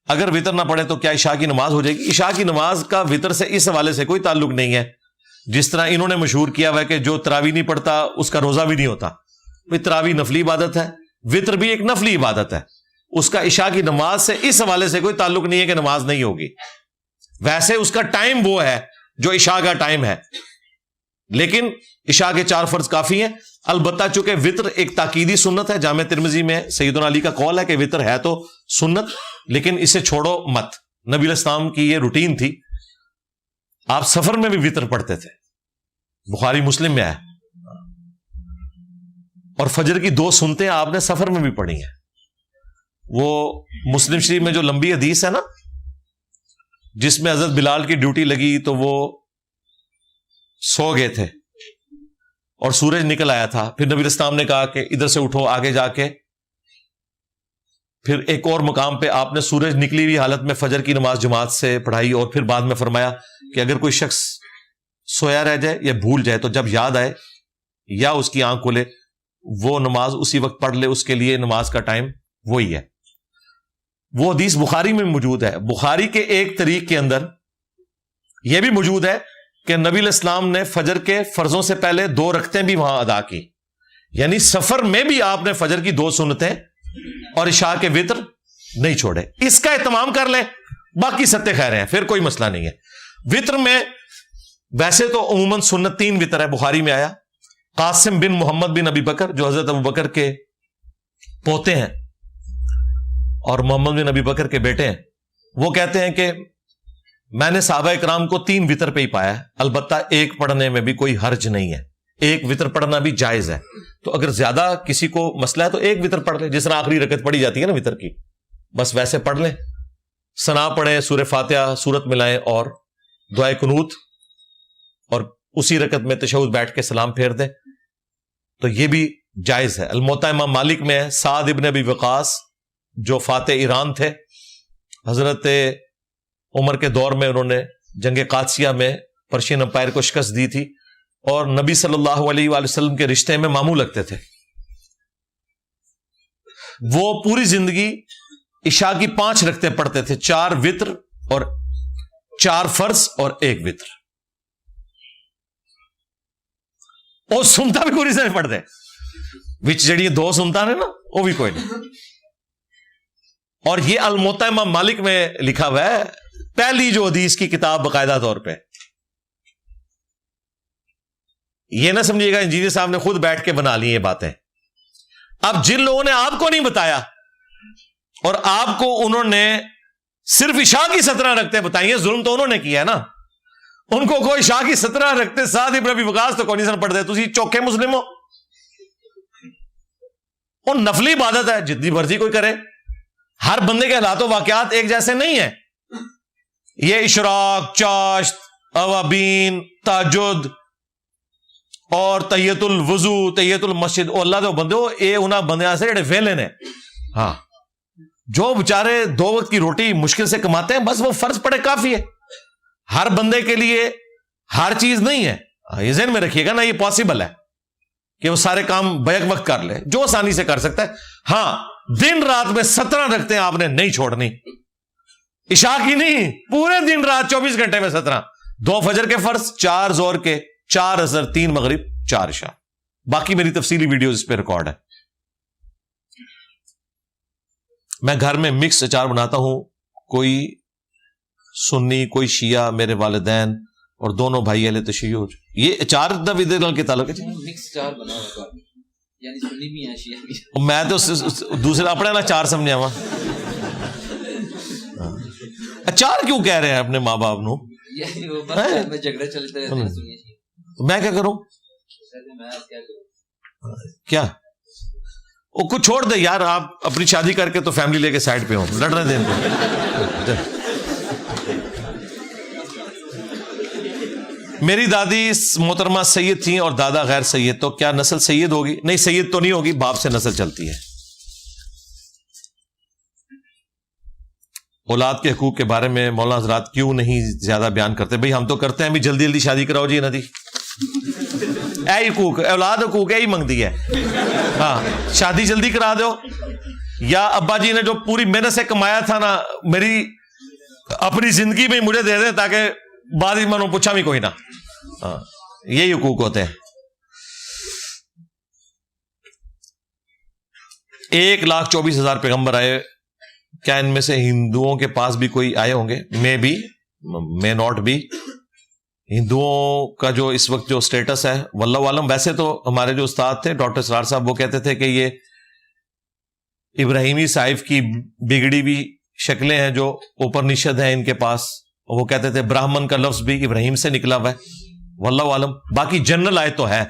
اگر وتر نہ پڑھے تو کیا عشاء کی نماز ہو جائے گی؟ عشاء کی نماز کا وتر سے اس حوالے سے کوئی تعلق نہیں ہے. جس طرح انہوں نے مشہور کیا ہوا ہے کہ جو تراویح نہیں پڑھتا اس کا روزہ بھی نہیں ہوتا. تراویح نفلی عبادت ہے، وتر بھی ایک نفلی عبادت ہے. اس کا عشاء کی نماز سے اس حوالے سے کوئی تعلق نہیں ہے کہ نماز نہیں ہوگی. ویسے اس کا ٹائم وہ ہے جو عشاء کا ٹائم ہے، لیکن عشاء کے 4 فرض کافی ہیں. البتہ چونکہ وتر ایک تاکیدی سنت ہے، جامع ترمذی میں سیدنا علی کا قول ہے کہ وتر ہے تو سنت، لیکن اسے چھوڑو مت. نبی علیہ السلام کی یہ روٹین تھی، آپ سفر میں بھی وتر پڑھتے تھے، بخاری مسلم میں آیا. اور فجر کی 2 سنتیں آپ نے سفر میں بھی پڑھی ہیں. وہ مسلم شریف میں جو لمبی حدیث ہے نا، جس میں حضرت بلال کی ڈیوٹی لگی تو وہ سو گئے تھے اور سورج نکل آیا تھا. پھر نبی الاسلام نے کہا کہ ادھر سے اٹھو، آگے جا کے پھر ایک اور مقام پہ آپ نے سورج نکلی ہوئی حالت میں فجر کی نماز جماعت سے پڑھائی. اور پھر بعد میں فرمایا کہ اگر کوئی شخص سویا رہ جائے یا بھول جائے تو جب یاد آئے یا اس کی آنکھ کھلے وہ نماز اسی وقت پڑھ لے، اس کے لیے نماز کا ٹائم وہی ہے. وہ حدیث بخاری میں موجود ہے. بخاری کے ایک طریق کے اندر یہ بھی موجود ہے کہ نبی علیہ السلام نے فجر کے فرضوں سے پہلے 2 رکعتیں بھی وہاں ادا کی. یعنی سفر میں بھی آپ نے فجر کی 2 سنتیں اور عشاء کے وتر نہیں چھوڑے. اس کا اہتمام کر لیں، باقی ستے خیر ہیں، پھر کوئی مسئلہ نہیں ہے. وتر میں ویسے تو عموماً سنت 3 وتر ہے. بخاری میں آیا قاسم بن محمد بن ابی بکر جو حضرت ابو بکر کے پوتے ہیں اور محمد بن ابی بکر کے بیٹے ہیں، وہ کہتے ہیں کہ میں نے صحابہ کرام کو 3 وتر پہ ہی پایا ہے. البتہ ایک پڑھنے میں بھی کوئی حرج نہیں ہے، ایک وتر پڑھنا بھی جائز ہے. تو اگر زیادہ کسی کو مسئلہ ہے تو ایک وتر پڑھ لے، جس طرح آخری رکعت پڑھی جاتی ہے نا وتر کی، بس ویسے پڑھ لیں. ثنا پڑھیں، سورہ فاتحہ سورت ملائیں اور دعائے قنوت، اور اسی رکعت میں تشہد بیٹھ کے سلام پھیر دیں، تو یہ بھی جائز ہے. الموطا امام مالک میں ہے سعد ابن ابی وقاص جو فاتح ایران تھے، حضرت عمر کے دور میں انہوں نے جنگ قادسیہ میں پرشین امپائر کو شکست دی تھی اور نبی صلی اللہ علیہ وآلہ وسلم کے رشتے میں ماموں لگتے تھے. وہ پوری زندگی عشاء کی 5 رکعتیں پڑھتے تھے، 4 وتر اور 4 فرض اور 1 وتر، اور سنتا بھی کوئی نہیں پڑھتے، وچ جڑی 2 سنتا ہے نا وہ بھی کوئی نہیں. اور یہ الموطا امام مالک میں لکھا ہوا ہے، پہلی جو حدیث کی کتاب باقاعدہ طور پہ. یہ نہ سمجھیے گا انجینئر صاحب نے خود بیٹھ کے بنا لی یہ باتیں. اب جن لوگوں نے آپ کو نہیں بتایا اور آپ کو انہوں نے صرف عشاء کی 17 رکعتیں بتائی ہیں، ظلم تو انہوں نے کیا ہے نا. ان کو کوئی عشاء کی 17 رکعتیں ساتھ ابن ابی وقاص تو کوئی نہیں پڑھتے، تسی چوکھے مسلم ہو. اور نفلی عبادت ہے، جتنی مرضی کوئی کرے. ہر بندے کے حالات و واقعات ایک جیسے نہیں ہیں. یہ اشراق، چاشت، اوابین، تہجد اور تحیت الوضو، تحیت المسجد، او اللہ دے بندے ہو، اے انہاں بندیاں سے جڑے ویلے نے، ہاں جو بیچارے 2 وقت کی روٹی مشکل سے کماتے ہیں، بس وہ فرض پڑے کافی ہے. ہر بندے کے لیے ہر چیز نہیں ہے، یہ ذہن میں رکھیے گا نا. یہ پاسبل ہے کہ وہ سارے کام بیک وقت کر لے، جو آسانی سے کر سکتا ہے. ہاں دن رات میں 17 رکعتیں آپ نے نہیں چھوڑنی، عشاء کی نہیں، پورے دن رات 24 گھنٹے میں 17. 2 فجر کے فرض، 4 ظہر کے، 4 عصر، 3 مغرب، 4 عشاء. باقی میری تفصیلی ویڈیوز اس پہ ریکارڈ ہے. میں گھر میں مکس اچار بناتا ہوں، کوئی سنی کوئی شیعہ، میرے والدین اور دونوں بھائی اہل تشیع. یہ اچار دا ودر کے تعلق ہے، مکس اچار بنا ہوا ہے، یعنی سنی بھی ہیں شیعہ بھی. میں تو دوسرا اپنے نا چار سمجھا وا. اچار کیوں کہہ رہے ہیں اپنے ماں باپ نو؟ میں جھگڑے چلتے رہتے ہیں سنی شیعہ. میں کیا کروں؟ کیا وہ کچھ چھوڑ دے یار، آپ اپنی شادی کر کے تو فیملی لے کے سائڈ پہ ہو، لڑنے دیں کو. میری دادی محترمہ سید تھیں اور دادا غیر سید، تو کیا نسل سید ہوگی؟ نہیں، سید تو نہیں ہوگی، باپ سے نسل چلتی ہے. اولاد کے حقوق کے بارے میں مولانا حضرات کیوں نہیں زیادہ بیان کرتے؟ بھئی ہم تو کرتے ہیں، بھی جلدی جلدی شادی کراؤ جی ندی. اے حقوق، اولاد حقوق ہے ہی منگتی ہے. ہاں شادی جلدی کرا دو، یا ابا جی نے جو پوری محنت سے کمایا تھا نا، میری اپنی زندگی میں مجھے دے دیں تاکہ بعد ہی میں پوچھا بھی کوئی نہ. ہاں یہی حقوق ہوتے ہیں. 1,24,000 پیغمبر آئے، کیا ان میں سے ہندوؤں کے پاس بھی کوئی آئے ہوں گے؟ May not be. ہندوؤں کا جو اس وقت جو سٹیٹس ہے واللہ عالم. ویسے تو ہمارے جو استاد تھے ڈاکٹر سرار صاحب، وہ کہتے تھے کہ یہ ابراہیمی صاحب کی بگڑی بھی شکلیں ہیں جو اوپنشد ہیں ان کے پاس. وہ کہتے تھے براہمن کا لفظ بھی ابراہیم سے نکلا ہوا ہے، واللہ عالم. باقی جنرل آیت تو ہے،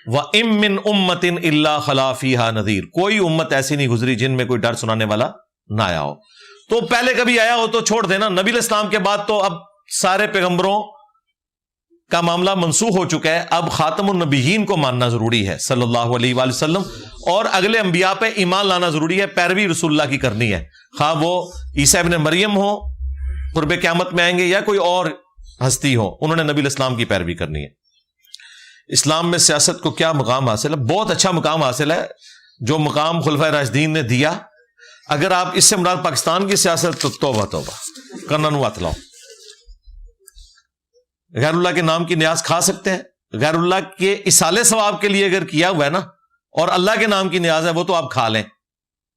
وَإِن مِّن أُمَّةٍ إِلَّا خَلَا فِيهَا نَذِيرٌ. کوئی امت ایسی نہیں گزری جن میں کوئی ڈر سنانے والا نہ آیا ہو. تو پہلے کبھی آیا ہو تو چھوڑ دینا. نبی علیہ السلام کے بعد تو اب سارے پیغمبروں کا معاملہ منسوخ ہو چکا ہے. اب خاتم النبیین کو ماننا ضروری ہے صلی اللہ علیہ وآلہ وسلم، اور اگلے انبیاء پہ ایمان لانا ضروری ہے، پیروی رسول اللہ کی کرنی ہے. خواہ وہ عیسیٰ ابن مریم ہو، قرب قیامت میں آئیں گے، یا کوئی اور ہستی ہو، انہوں نے نبی الاسلام کی پیروی کرنی ہے. اسلام میں سیاست کو کیا مقام حاصل ہے؟ بہت اچھا مقام حاصل ہے، جو مقام خلفائے راشدین نے دیا. اگر آپ اس سے مراد پاکستان کی سیاست، تو توبہ توبہ، کرنا نو ہاتھ لاؤ. غیر اللہ کے نام کی نیاز کھا سکتے ہیں، غیر اللہ کے اصالے ثواب کے لیے اگر کیا ہوا ہے نا، اور اللہ کے نام کی نیاز ہے، وہ تو آپ کھا لیں،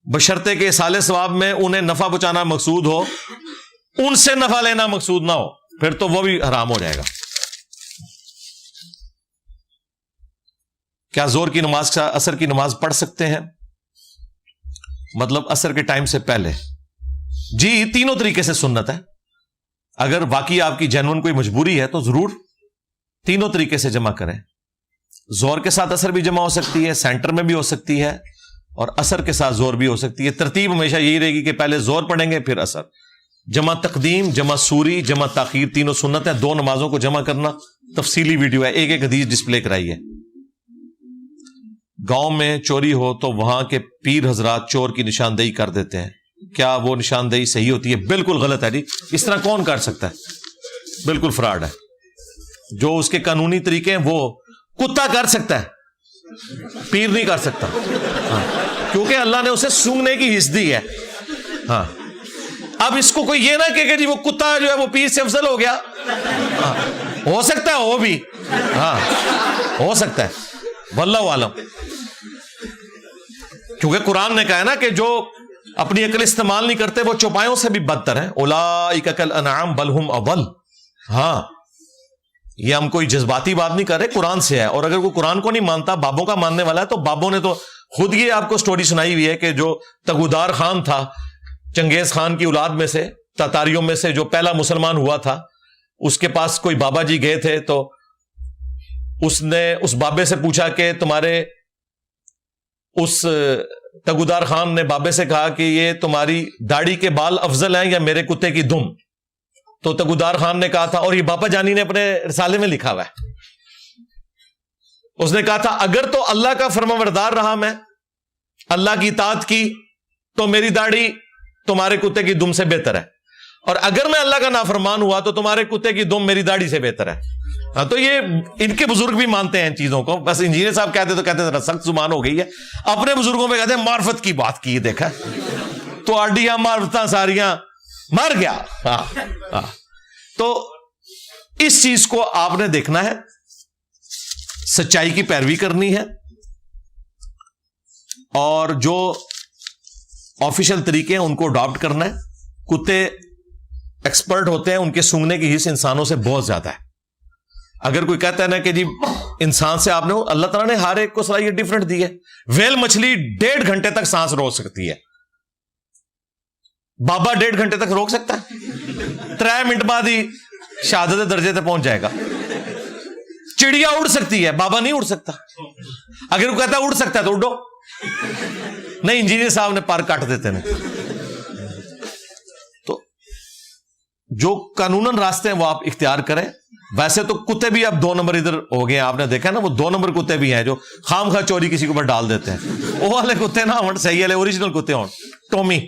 بشرطے کہ اصالے ثواب میں انہیں نفع پہنچانا مقصود ہو، ان سے نفع لینا مقصود نہ ہو، پھر تو وہ بھی حرام ہو جائے گا. کیا زور کی نماز کا عصر کی نماز پڑھ سکتے ہیں؟ مطلب عصر کے ٹائم سے پہلے؟ جی، تینوں طریقے سے سنت ہے. اگر واقعی آپ کی جینون کوئی مجبوری ہے تو ضرور تینوں طریقے سے جمع کریں. زور کے ساتھ عصر بھی جمع ہو سکتی ہے، سینٹر میں بھی ہو سکتی ہے، اور عصر کے ساتھ زور بھی ہو سکتی ہے. ترتیب ہمیشہ یہی رہے گی کہ پہلے زور پڑھیں گے پھر عصر. جمع تقدیم، جمع سوری، جمع تاخیر، تینوں سنت ہے. 2 نمازوں کو جمع کرنا تفصیلی ویڈیو ہے، ایک ایک حدیث ڈسپلے کرائی ہے. گاؤں میں چوری ہو تو وہاں کے پیر حضرات چور کی نشاندہی کر دیتے ہیں، کیا وہ نشاندہی صحیح ہوتی ہے؟ بالکل غلط ہے جی. اس طرح کون کر سکتا ہے؟ بالکل فراڈ ہے. جو اس کے قانونی طریقے ہیں وہ کتا کر سکتا ہے، پیر نہیں کر سکتا. ہاں. کیونکہ اللہ نے اسے سونگنے کی حص دی ہے. ہاں اب اس کو کوئی یہ نہ کہ جی وہ کتا جو ہے وہ پیر سے افضل ہو گیا. ہو سکتا ہے وہ بھی, ہاں ہو سکتا ہے, واللہ عالم. کیونکہ قرآن نے کہا ہے نا کہ جو اپنی عقل استعمال نہیں کرتے وہ چوپایوں سے بھی بدتر ہیں. اولئک کالانعام بل ہم اضل. ہاں یہ ہم کوئی جذباتی بات نہیں کر رہے, قرآن سے ہے. اور اگر کوئی قرآن کو نہیں مانتا, بابوں کا ماننے والا ہے, تو بابوں نے تو خود یہ آپ کو سٹوری سنائی ہوئی ہے کہ جو تگودار خان تھا, چنگیز خان کی اولاد میں سے, تاتاریوں میں سے جو پہلا مسلمان ہوا تھا, اس کے پاس کوئی بابا جی گئے تھے, تو اس نے اس بابے سے پوچھا کہ تمہارے, اس تگودار خان نے بابے سے کہا کہ یہ تمہاری داڑھی کے بال افضل ہیں یا میرے کتے کی دم؟ تو تگودار خان نے کہا تھا, اور یہ باپا جانی نے اپنے رسالے میں لکھا ہوا ہے, اس نے کہا تھا اگر تو اللہ کا فرمانبردار رہا میں, اللہ کی اطاعت کی, تو میری داڑھی تمہارے کتے کی دم سے بہتر ہے, اور اگر میں اللہ کا نافرمان ہوا تو تمہارے کتے کی دم میری داڑھی سے بہتر ہے. ہاں تو یہ ان کے بزرگ بھی مانتے ہیں ان چیزوں کو, بس انجینئر صاحب کہتے تو کہتے ذرا سخت زبان ہو گئی ہے, اپنے بزرگوں میں کہتے ہیں معرفت کی بات کی, دیکھا تو آڈیاں معرفتاں ساریاں مر گیا. ہاں تو اس چیز کو آپ نے دیکھنا ہے, سچائی کی پیروی کرنی ہے, اور جو آفیشل طریقے ہیں ان کو اڈاپٹ کرنا ہے. کتے ایکسپرٹ ہوتے ہیں, ان کے سونگنے کی حص انسانوں سے بہت زیادہ ہے. اگر کوئی کہتا ہے نا کہ جی انسان سے آپ نے, اللہ تعالیٰ نے ہر ایک کو صلاحیت ڈفرنٹ دی ہے. ویل مچھلی 1.5 گھنٹے تک سانس روک سکتی ہے, بابا 1.5 گھنٹے تک روک سکتا ہے؟ 3 منٹ بعد ہی شہادت درجے تک پہنچ جائے گا. چڑیا اڑ سکتی ہے, بابا نہیں اڑ سکتا. اگر وہ کہتا ہے اڑ سکتا ہے تو اڑو, نہیں انجینئر صاحب نے پر کاٹ دیتے ہیں. تو جو قانوناً راستے ہیں وہ آپ اختیار کریں. ویسے تو کتے بھی اب 2 نمبر ادھر ہو گئے ہیں, آپ نے دیکھا نا, وہ 2 نمبر کتے بھی ہیں جو خام خواہ چوری کسی کے اوپر ڈال دیتے ہیں. وہ والے کتے نہ ہون, صحیح والے اوریجنل کتے ہون, ٹومی.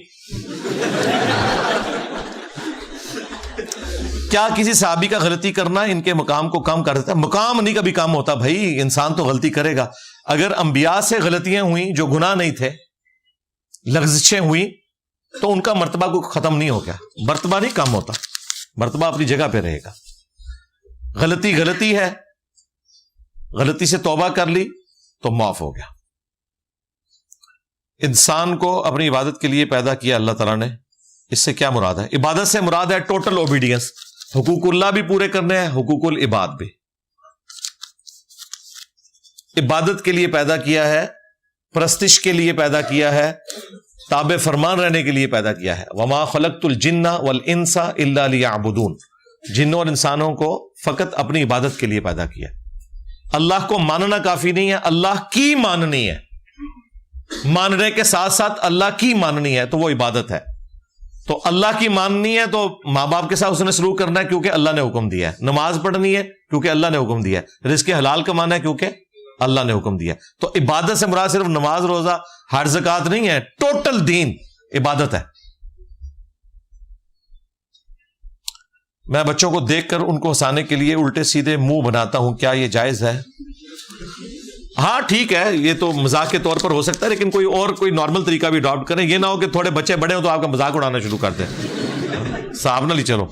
کیا کسی صحابی کا غلطی کرنا ان کے مقام کو کم کر دیتا ہے؟ مقام نہیں کبھی کم ہوتا بھائی, انسان تو غلطی کرے گا. اگر انبیاء سے غلطیاں ہوئیں جو گناہ نہیں تھے, لغزشیں ہوئیں, تو ان کا مرتبہ کو ختم نہیں ہو گیا, مرتبہ نہیں کم ہوتا, مرتبہ اپنی جگہ پہ رہے گا. غلطی ہے, غلطی سے توبہ کر لی تو معاف ہو گیا. انسان کو اپنی عبادت کے لیے پیدا کیا اللہ تعالیٰ نے. اس سے کیا مراد ہے؟ عبادت سے مراد ہے ٹوٹل اوبیڈینس. حقوق اللہ بھی پورے کرنے ہیں, حقوق العباد بھی. عبادت کے لیے پیدا کیا ہے, پرستش کے لیے پیدا کیا ہے, تابع فرمان رہنے کے لیے پیدا کیا ہے. وما خلقت الجن والانس الا لیعبدون. جنوں اور انسانوں کو فقط اپنی عبادت کے لیے پیدا کیا. اللہ کو ماننا کافی نہیں ہے, اللہ کی ماننی ہے. ماننے کے ساتھ ساتھ اللہ کی ماننی ہے تو وہ عبادت ہے. تو اللہ کی ماننی ہے تو ماں باپ کے ساتھ اس نے سلوک کرنا ہے کیونکہ اللہ نے حکم دیا ہے. نماز پڑھنی ہے کیونکہ اللہ نے حکم دیا ہے. رزق حلال کمانا ہے کیونکہ اللہ نے حکم دیا. تو عبادت سے مراد صرف نماز, روزہ, حج, زکات نہیں ہے, ٹوٹل دین عبادت ہے. میں بچوں کو دیکھ کر ان کو ہنسانے کے لیے الٹے سیدھے منہ بناتا ہوں, کیا یہ جائز ہے؟ ہاں ٹھیک ہے, یہ تو مذاق کے طور پر ہو سکتا ہے, لیکن کوئی نارمل طریقہ بھی اڈاپٹ کریں. یہ نہ ہو کہ تھوڑے بچے بڑے ہوں تو آپ کا مذاق اڑانا شروع کر دیں. صاحب نہ لی چلو.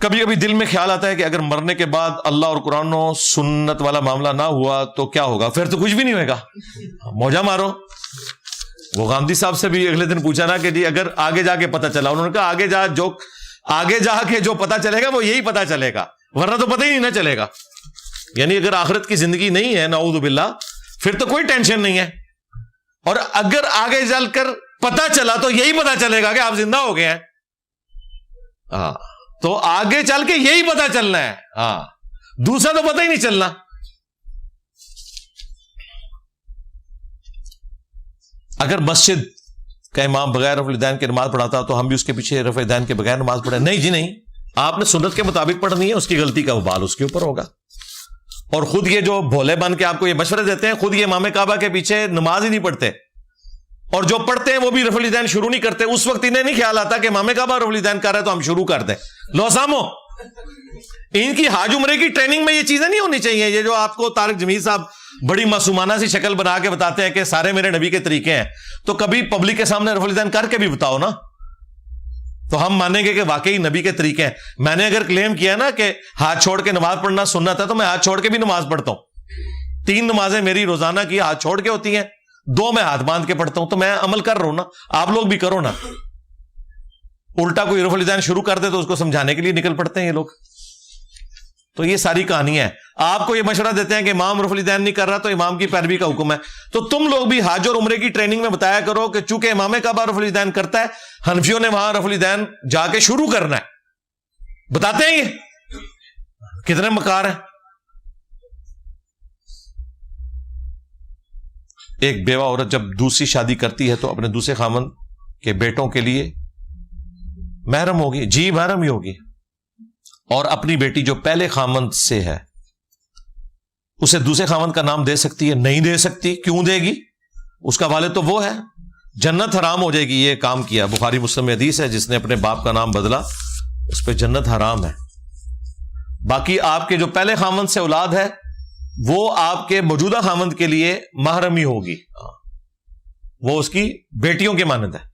کبھی کبھی دل میں خیال آتا ہے کہ اگر مرنے کے بعد اللہ اور قرآن و سنت والا معاملہ نہ ہوا تو کیا ہوگا؟ پھر تو کچھ بھی نہیں ہوئے گا, موجہ مارو. وہ گاندھی صاحب سے بھی اگلے دن پوچھا نا کہ جی اگر آگے جا کے پتہ چلا, انہوں نے کہا آگے جا کے جو پتہ چلے گا وہ یہی پتہ چلے گا, ورنہ تو پتہ ہی نہیں نہ چلے گا. یعنی اگر آخرت کی زندگی نہیں ہے نعوذ باللہ, پھر تو کوئی ٹینشن نہیں ہے. اور اگر آگے چل کر پتہ چلا تو یہی پتہ چلے گا کہ آپ زندہ ہو گئے ہیں. ہاں تو آگے چل کے یہی پتہ چلنا ہے, ہاں دوسرا تو پتہ ہی نہیں چلنا. اگر مسجد کا امام بغیر رفع الیدین کے نماز پڑھاتا تو ہم بھی اس کے پیچھے رفع الیدین کے بغیر نماز پڑھیں؟ نہیں جی نہیں, آپ نے سنت کے مطابق پڑھنی ہے. اس کی غلطی کا وبال اس کے اوپر ہوگا. اور خود یہ جو بھولے بن کے آپ کو یہ مشورے دیتے ہیں, خود یہ امام کعبہ کے پیچھے نماز ہی نہیں پڑھتے, اور جو پڑھتے ہیں وہ بھی رفع الیدین شروع نہیں کرتے. اس وقت انہیں نہیں خیال آتا کہ امام کعبہ رفع الیدین کر رہا ہے تو ہم شروع کر دیں. لو سامو, ان کی حاج عمرے کی ٹریننگ میں یہ چیزیں نہیں ہونی چاہیے. یہ جو آپ کو طارق جمیل صاحب بڑی معصومانہ سی شکل بنا کے بتاتے ہیں کہ سارے میرے نبی کے طریقے ہیں, تو کبھی پبلک کے سامنے رفع الیدین کر کے بھی بتاؤ نا, تو ہم مانیں گے کہ واقعی نبی کے طریقے ہیں. میں نے اگر کلیم کیا نا کہ ہاتھ چھوڑ کے نماز پڑھنا سنت ہے, تو میں ہاتھ چھوڑ کے بھی نماز پڑھتا ہوں. 3 نمازیں میری روزانہ کی ہاتھ چھوڑ کے ہوتی ہیں, 2 میں ہاتھ باندھ کے پڑھتا ہوں, تو میں عمل کر رہا ہوں نا, آپ لوگ بھی کرو نا. الٹا کوئی رفع الیدین شروع کر دے تو اس کو سمجھانے کے لیے نکل پڑتے ہیں یہ لوگ. تو یہ ساری کہانی ہے. آپ کو یہ مشورہ دیتے ہیں کہ امام رفع الیدین نہیں کر رہا تو امام کی پیروی کا حکم ہے, تو تم لوگ بھی حج اور عمرے کی ٹریننگ میں بتایا کرو کہ چونکہ امام کعبہ رفع الیدین کرتا ہے, حنفیوں نے وہاں رفع الیدین جا کے شروع کرنا ہے. بتاتے ہیں یہ کتنے مکار ہیں. ایک بیوہ عورت جب دوسری شادی کرتی ہے تو اپنے دوسرے خاوند کے بیٹوں کے لیے محرم ہوگی, جی محرم ہی ہوگی, اور اپنی بیٹی جو پہلے خاوند سے ہے اسے دوسرے خاوند کا نام دے سکتی ہے؟ نہیں دے سکتی. کیوں دے گی؟ اس کا والد تو وہ ہے. جنت حرام ہو جائے گی یہ کام کیا. بخاری مسلم میں حدیث ہے, جس نے اپنے باپ کا نام بدلا اس پہ جنت حرام ہے. باقی آپ کے جو پہلے خاوند سے اولاد ہے وہ آپ کے موجودہ خاوند کے لیے محرم ہی ہوگی, وہ اس کی بیٹیوں کے مانند ہے.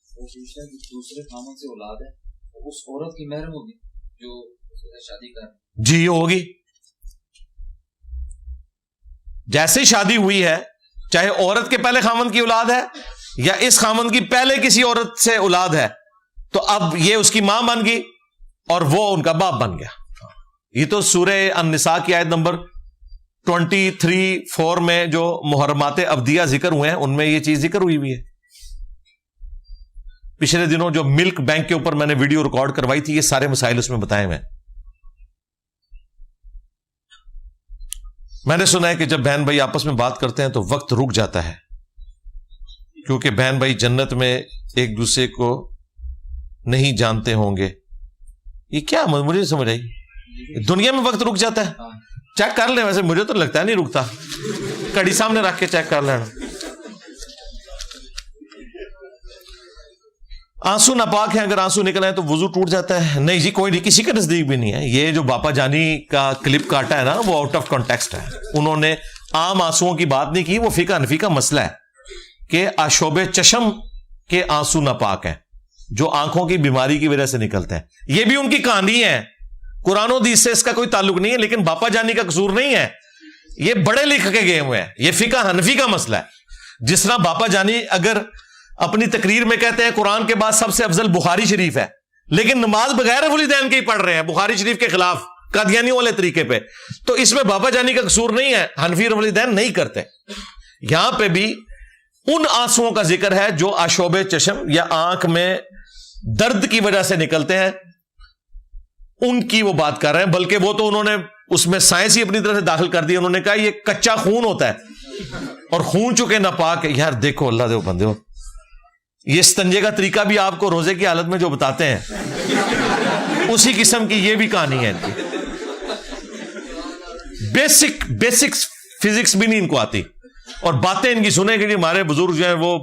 دوسرے خاوند سے اولاد ہے اس عورت کی محرم ہوگی جو شادی کر, جی ہوگی. جیسے شادی ہوئی ہے, چاہے عورت کے پہلے خاوند کی اولاد ہے یا اس خاوند کی پہلے کسی عورت سے اولاد ہے, تو اب یہ اس کی ماں بن گئی اور وہ ان کا باپ بن گیا. یہ تو سورہ النساء کی آیت نمبر 23-4 میں جو محرمات ابدیہ ذکر ہوئے ہیں ان میں یہ چیز ذکر ہوئی ہے. پچھلے دنوں جو ملک بینک کے اوپر میں نے ویڈیو ریکارڈ کروائی تھی, یہ سارے مسائل اس میں بتائے ہوئے ہیں. میں نے سنا ہے کہ جب بہن بھائی آپس میں بات کرتے ہیں تو وقت رک جاتا ہے, کیونکہ بہن بھائی جنت میں ایک دوسرے کو نہیں جانتے ہوں گے. یہ کیا مجھے نہیں سمجھ آئی. دنیا میں وقت رک جاتا ہے؟ چیک کر لیں, ویسے مجھے تو لگتا ہے نہیں رکتا, کڑی سامنے رکھ کے چیک کر لینا. آنسو ناپاک ہیں, اگر آنسو نکل آئے تو وضو ٹوٹ جاتا ہے؟ نہیں جی کوئی نہیں, کسی کے نزدیک بھی نہیں ہے. یہ جو باپا جانی کا کلپ کاٹا ہے نا وہ آؤٹ آف کانٹیکسٹ ہے. انہوں نے عام آنسوؤں کی بات نہیں کی, وہ فقہ حنفی کا مسئلہ ہے کہ آشوب چشم کے آنسو ناپاک ہیں جو آنکھوں کی بیماری کی وجہ سے نکلتے ہیں. یہ بھی ان کی کہانی ہے, قرآن و حدیث سے اس کا کوئی تعلق نہیں ہے, لیکن باپا جانی کا قصور نہیں ہے. یہ بڑے لکھ کے گئے ہوئے ہیں, یہ فقہ حنفی کا مسئلہ ہے. جس طرح باپا جانی اگر اپنی تقریر میں کہتے ہیں قرآن کے بعد سب سے افضل بخاری شریف ہے, لیکن نماز بغیر رفع الیدین کے ہی پڑھ رہے ہیں بخاری شریف کے خلاف قادیانیوں والے طریقے پہ, تو اس میں باپا جانی کا قصور نہیں ہے. حنفی رفع الیدین نہیں کرتے. یہاں پہ بھی ان آنسوؤں کا ذکر ہے جو آشوب چشم یا آنکھ میں درد کی وجہ سے نکلتے ہیں, ان کی وہ بات کر رہے ہیں. بلکہ وہ تو انہوں نے اس میں سائنس ہی اپنی طرح سے داخل کر دی. انہوں نے کہا یہ کچا خون ہوتا ہے اور خون چکے ناپاک ہے. یار دیکھو اللہ دے بندے ہو, یہ استنجے کا طریقہ بھی آپ کو روزے کی حالت میں جو بتاتے ہیں اسی قسم کی یہ بھی کہانی ہے ان کی. بیسک فزکس بھی نہیں ان کو آتی, اور باتیں ان کی سنیں کہ ہمارے بزرگ جو ہیں وہ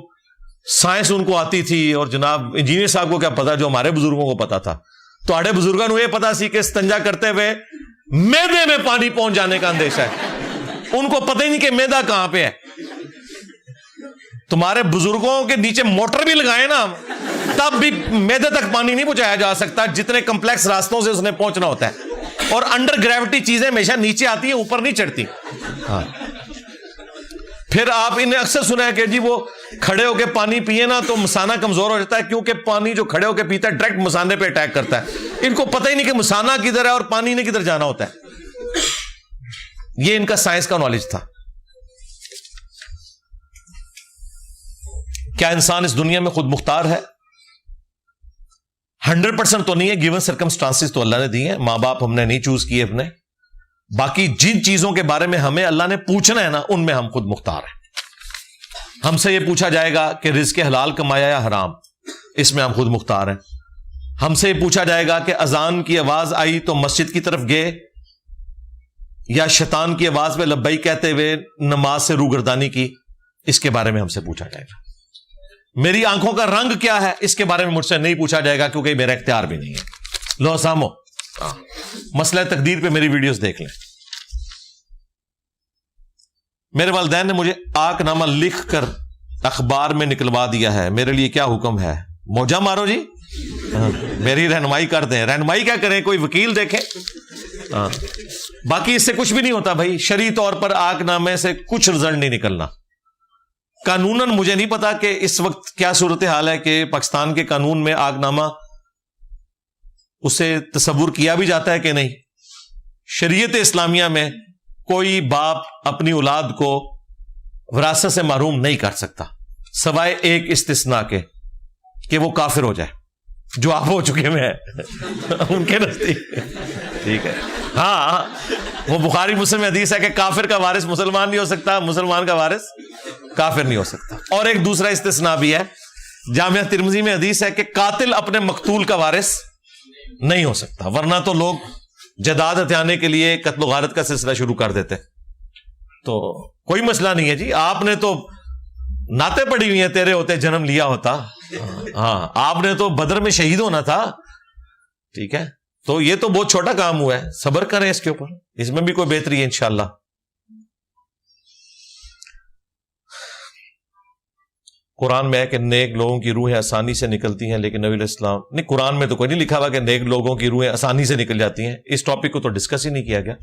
سائنس ان کو آتی تھی, اور جناب انجینئر صاحب کو کیا پتا جو ہمارے بزرگوں کو پتا تھا. تو آڑے بزرگوں کو یہ پتا سی کہ استنجا کرتے ہوئے میدے میں پانی پہنچ جانے کا اندیشہ ہے. ان کو پتہ ہی نہیں کہ میدا کہاں پہ ہے. تمہارے بزرگوں کے نیچے موٹر بھی لگائے نا تب بھی میدے تک پانی نہیں پہنچایا جا سکتا, جتنے کمپلیکس راستوں سے اس نے پہنچنا ہوتا ہے. اور انڈر گریوٹی چیزیں ہمیشہ نیچے آتی ہیں, اوپر نہیں چڑھتی. ہاں پھر آپ انہیں اکثر سنا ہے کہ جی وہ کھڑے ہو کے پانی پیے نا تو مسانہ کمزور ہو جاتا ہے, کیونکہ پانی جو کھڑے ہو کے پیتا ہے ڈائریکٹ مسانے پہ اٹیک کرتا ہے. ان کو پتہ ہی نہیں کہ مسانہ کدھر ہے اور پانی نے کدھر جانا ہوتا ہے. یہ ان کا سائنس کا نالج تھا. کیا انسان اس دنیا میں خود مختار ہے؟ 100% تو نہیں ہے, گیون سرکمسٹانسز تو اللہ نے دی ہیں, ماں باپ ہم نے نہیں چوز کیے اپنے. باقی جن چیزوں کے بارے میں ہمیں اللہ نے پوچھنا ہے نا ان میں ہم خود مختار ہیں. ہم سے یہ پوچھا جائے گا کہ رزق حلال کمایا یا حرام, اس میں ہم خود مختار ہیں. ہم سے یہ پوچھا جائے گا کہ اذان کی آواز آئی تو مسجد کی طرف گئے یا شیطان کی آواز پہ لبیک کہتے ہوئے نماز سے روگردانی کی, اس کے بارے میں ہم سے پوچھا جائے گا. میری آنکھوں کا رنگ کیا ہے اس کے بارے میں مجھ سے نہیں پوچھا جائے گا, کیونکہ میرا اختیار بھی نہیں ہے. لو سامو مسئلہ تقدیر پہ میری ویڈیوز دیکھ لیں. میرے والدین نے مجھے آک نامہ لکھ کر اخبار میں نکلوا دیا ہے، میرے لیے کیا حکم ہے؟ موجہ مارو جی، میری رہنمائی کر دیں۔ رہنمائی کیا کریں؟ کوئی وکیل دیکھیں۔ باقی اس سے کچھ بھی نہیں ہوتا بھائی، شرعی طور پر آک نامے سے کچھ رزلٹ نہیں نکلنا۔ قانوناً مجھے نہیں پتا کہ اس وقت کیا صورتحال ہے کہ پاکستان کے قانون میں آگ نامہ اسے تصور کیا بھی جاتا ہے کہ نہیں۔ شریعت اسلامیہ میں کوئی باپ اپنی اولاد کو وراثت سے محروم نہیں کر سکتا، سوائے ایک استثناء کے کہ وہ کافر ہو جائے، جو آپ ہو چکے میں ان کے نزدیک، ٹھیک ہے۔ ہاں، وہ بخاری مسلم حدیث ہے کہ کافر کا وارث مسلمان نہیں ہو سکتا، مسلمان کا وارث کافر نہیں ہو سکتا۔ اور ایک دوسرا استثناء بھی ہے، جامعہ ترمذی میں حدیث ہے کہ قاتل اپنے مقتول کا وارث نہیں ہو سکتا، ورنہ تو لوگ جداد ہتھیانے کے لیے قتل و غارت کا سلسلہ شروع کر دیتے۔ تو کوئی مسئلہ نہیں ہے جی، آپ نے تو نعتیں پڑی ہوئی ہیں، تیرے ہوتے جنم لیا ہوتا، ہاں آپ نے تو بدر میں شہید ہونا تھا، ٹھیک ہے۔ تو یہ تو بہت چھوٹا کام ہوا ہے، صبر کریں اس کے اوپر، اس میں بھی کوئی بہتری ہے انشاءاللہ۔ قرآن میں ہے کہ نیک لوگوں کی روحیں آسانی سے نکلتی ہیں، لیکن نبی علیہ السلام نہیں، قرآن میں تو کوئی نہیں لکھا ہوا کہ نیک لوگوں کی روحیں آسانی سے نکل جاتی ہیں، اس ٹاپک کو تو ڈسکس ہی نہیں کیا گیا۔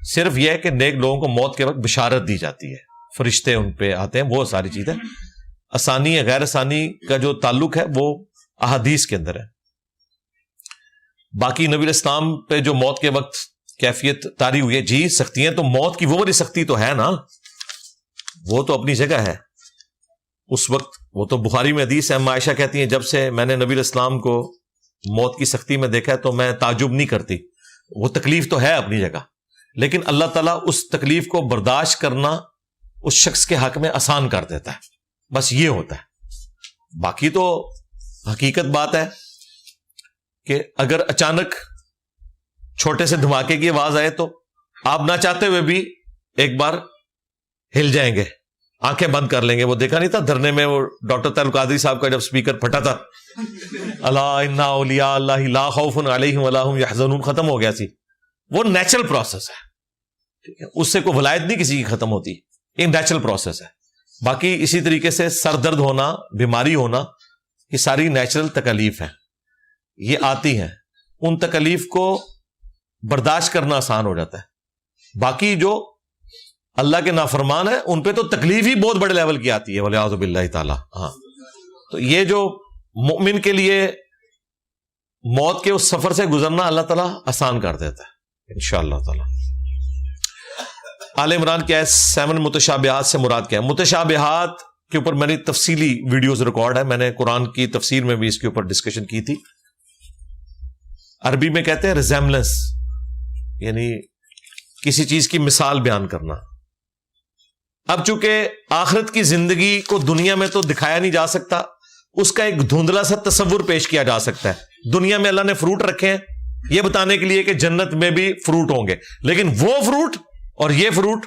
صرف یہ ہے کہ نیک لوگوں کو موت کے وقت بشارت دی جاتی ہے، فرشتے ان پہ آتے ہیں، وہ ساری چیزیں۔ آسانی غیر آسانی کا جو تعلق ہے وہ احادیث کے اندر ہے۔ باقی نبی علیہ السلام پہ جو موت کے وقت کیفیت طاری ہوئی ہے، جی سختیاں تو موت کی وہ والی سختی تو ہے نا، وہ تو اپنی جگہ ہے اس وقت، وہ تو بخاری میں حدیث ہے، عائشہ کہتی ہیں جب سے میں نے نبی علیہ السلام کو موت کی سختی میں دیکھا ہے تو میں تعجب نہیں کرتی۔ وہ تکلیف تو ہے اپنی جگہ، لیکن اللہ تعالیٰ اس تکلیف کو برداشت کرنا اس شخص کے حق میں آسان کر دیتا ہے، بس یہ ہوتا ہے۔ باقی تو حقیقت بات ہے کہ اگر اچانک چھوٹے سے دھماکے کی آواز آئے تو آپ نہ چاہتے ہوئے بھی ایک بار ہل جائیں گے، آنکھیں بند کر لیں گے۔ وہ دیکھا نہیں تھا دھرنے میں وہ ڈاکٹر طارق قادری صاحب کا جب سپیکر پھٹا تھا، الا ان اولیاء اللہ لا خوف علیہم ولا هم یحزنون، ختم ہو گیا سی۔ وہ نیچرل پروسیس ہے، ٹھیک ہے، اس سے کوئی ولایت نہیں کسی کی ختم ہوتی، یہ نیچرل پروسیس ہے۔ باقی اسی طریقے سے سر درد ہونا، بیماری ہونا، یہ ساری نیچرل تکالیف ہیں، یہ آتی ہیں، ان تکالیف کو برداشت کرنا آسان ہو جاتا ہے۔ باقی جو اللہ کے نافرمان ہیں ان پہ تو تکلیف ہی بہت بڑے لیول کی آتی ہے، والعیاذ باللہ تعالی۔ ہاں، تو یہ جو مومن کے لیے موت کے اس سفر سے گزرنا اللہ تعالیٰ آسان کر دیتا ہے انشاءاللہ تعالی۔ آل عمران کیا ہے 7 متشابہات سے مراد کیا ہے؟ متشابہات کے اوپر میں نے تفصیلی ویڈیوز ریکارڈ ہے، میں نے قرآن کی تفسیر میں بھی اس کے اوپر ڈسکشن کی تھی۔ عربی میں کہتے ہیں ریزیمبلنس، یعنی کسی چیز کی مثال بیان کرنا۔ اب چونکہ آخرت کی زندگی کو دنیا میں تو دکھایا نہیں جا سکتا، اس کا ایک دھندلا سا تصور پیش کیا جا سکتا ہے۔ دنیا میں اللہ نے فروٹ رکھے ہیں یہ بتانے کے لیے کہ جنت میں بھی فروٹ ہوں گے، لیکن وہ فروٹ اور یہ فروٹ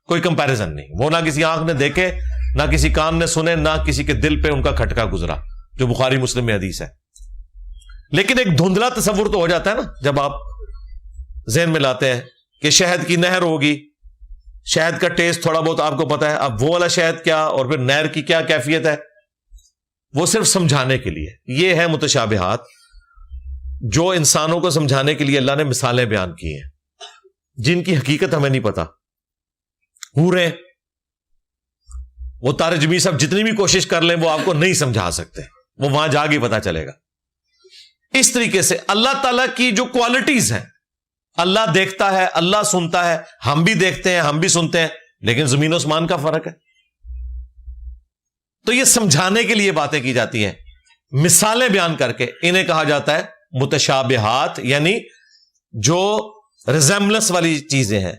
کوئی کمپیریزن نہیں، وہ نہ کسی آنکھ نے دیکھے، نہ کسی کان نے سنے، نہ کسی کے دل پہ ان کا کھٹکا گزرا، جو بخاری مسلم میں حدیث ہے۔ لیکن ایک دھندلا تصور تو ہو جاتا ہے نا جب آپ ذہن میں لاتے ہیں کہ شہد کی نہر ہوگی، شہد کا ٹیسٹ تھوڑا بہت آپ کو پتا ہے، اب وہ والا شہد کیا اور پھر نہر کی کیا کیفیت ہے، وہ صرف سمجھانے کے لیے۔ یہ ہے متشابہات، جو انسانوں کو سمجھانے کے لیے اللہ نے مثالیں بیان کی ہیں، جن کی حقیقت ہمیں نہیں پتا۔ حوریں، وہ طارق جمیل صاحب جتنی بھی کوشش کر لیں وہ آپ کو نہیں سمجھا سکتے، وہ وہاں جا کے پتا چلے گا۔ اس طریقے سے اللہ تعالیٰ کی جو کوالٹیز ہیں، اللہ دیکھتا ہے، اللہ سنتا ہے، ہم بھی دیکھتے ہیں، ہم بھی سنتے ہیں، لیکن زمین و آسمان کا فرق ہے۔ تو یہ سمجھانے کے لیے باتیں کی جاتی ہیں، مثالیں بیان کر کے انہیں کہا جاتا ہے متشابہات، یعنی جو ریزیمبلنس والی چیزیں ہیں،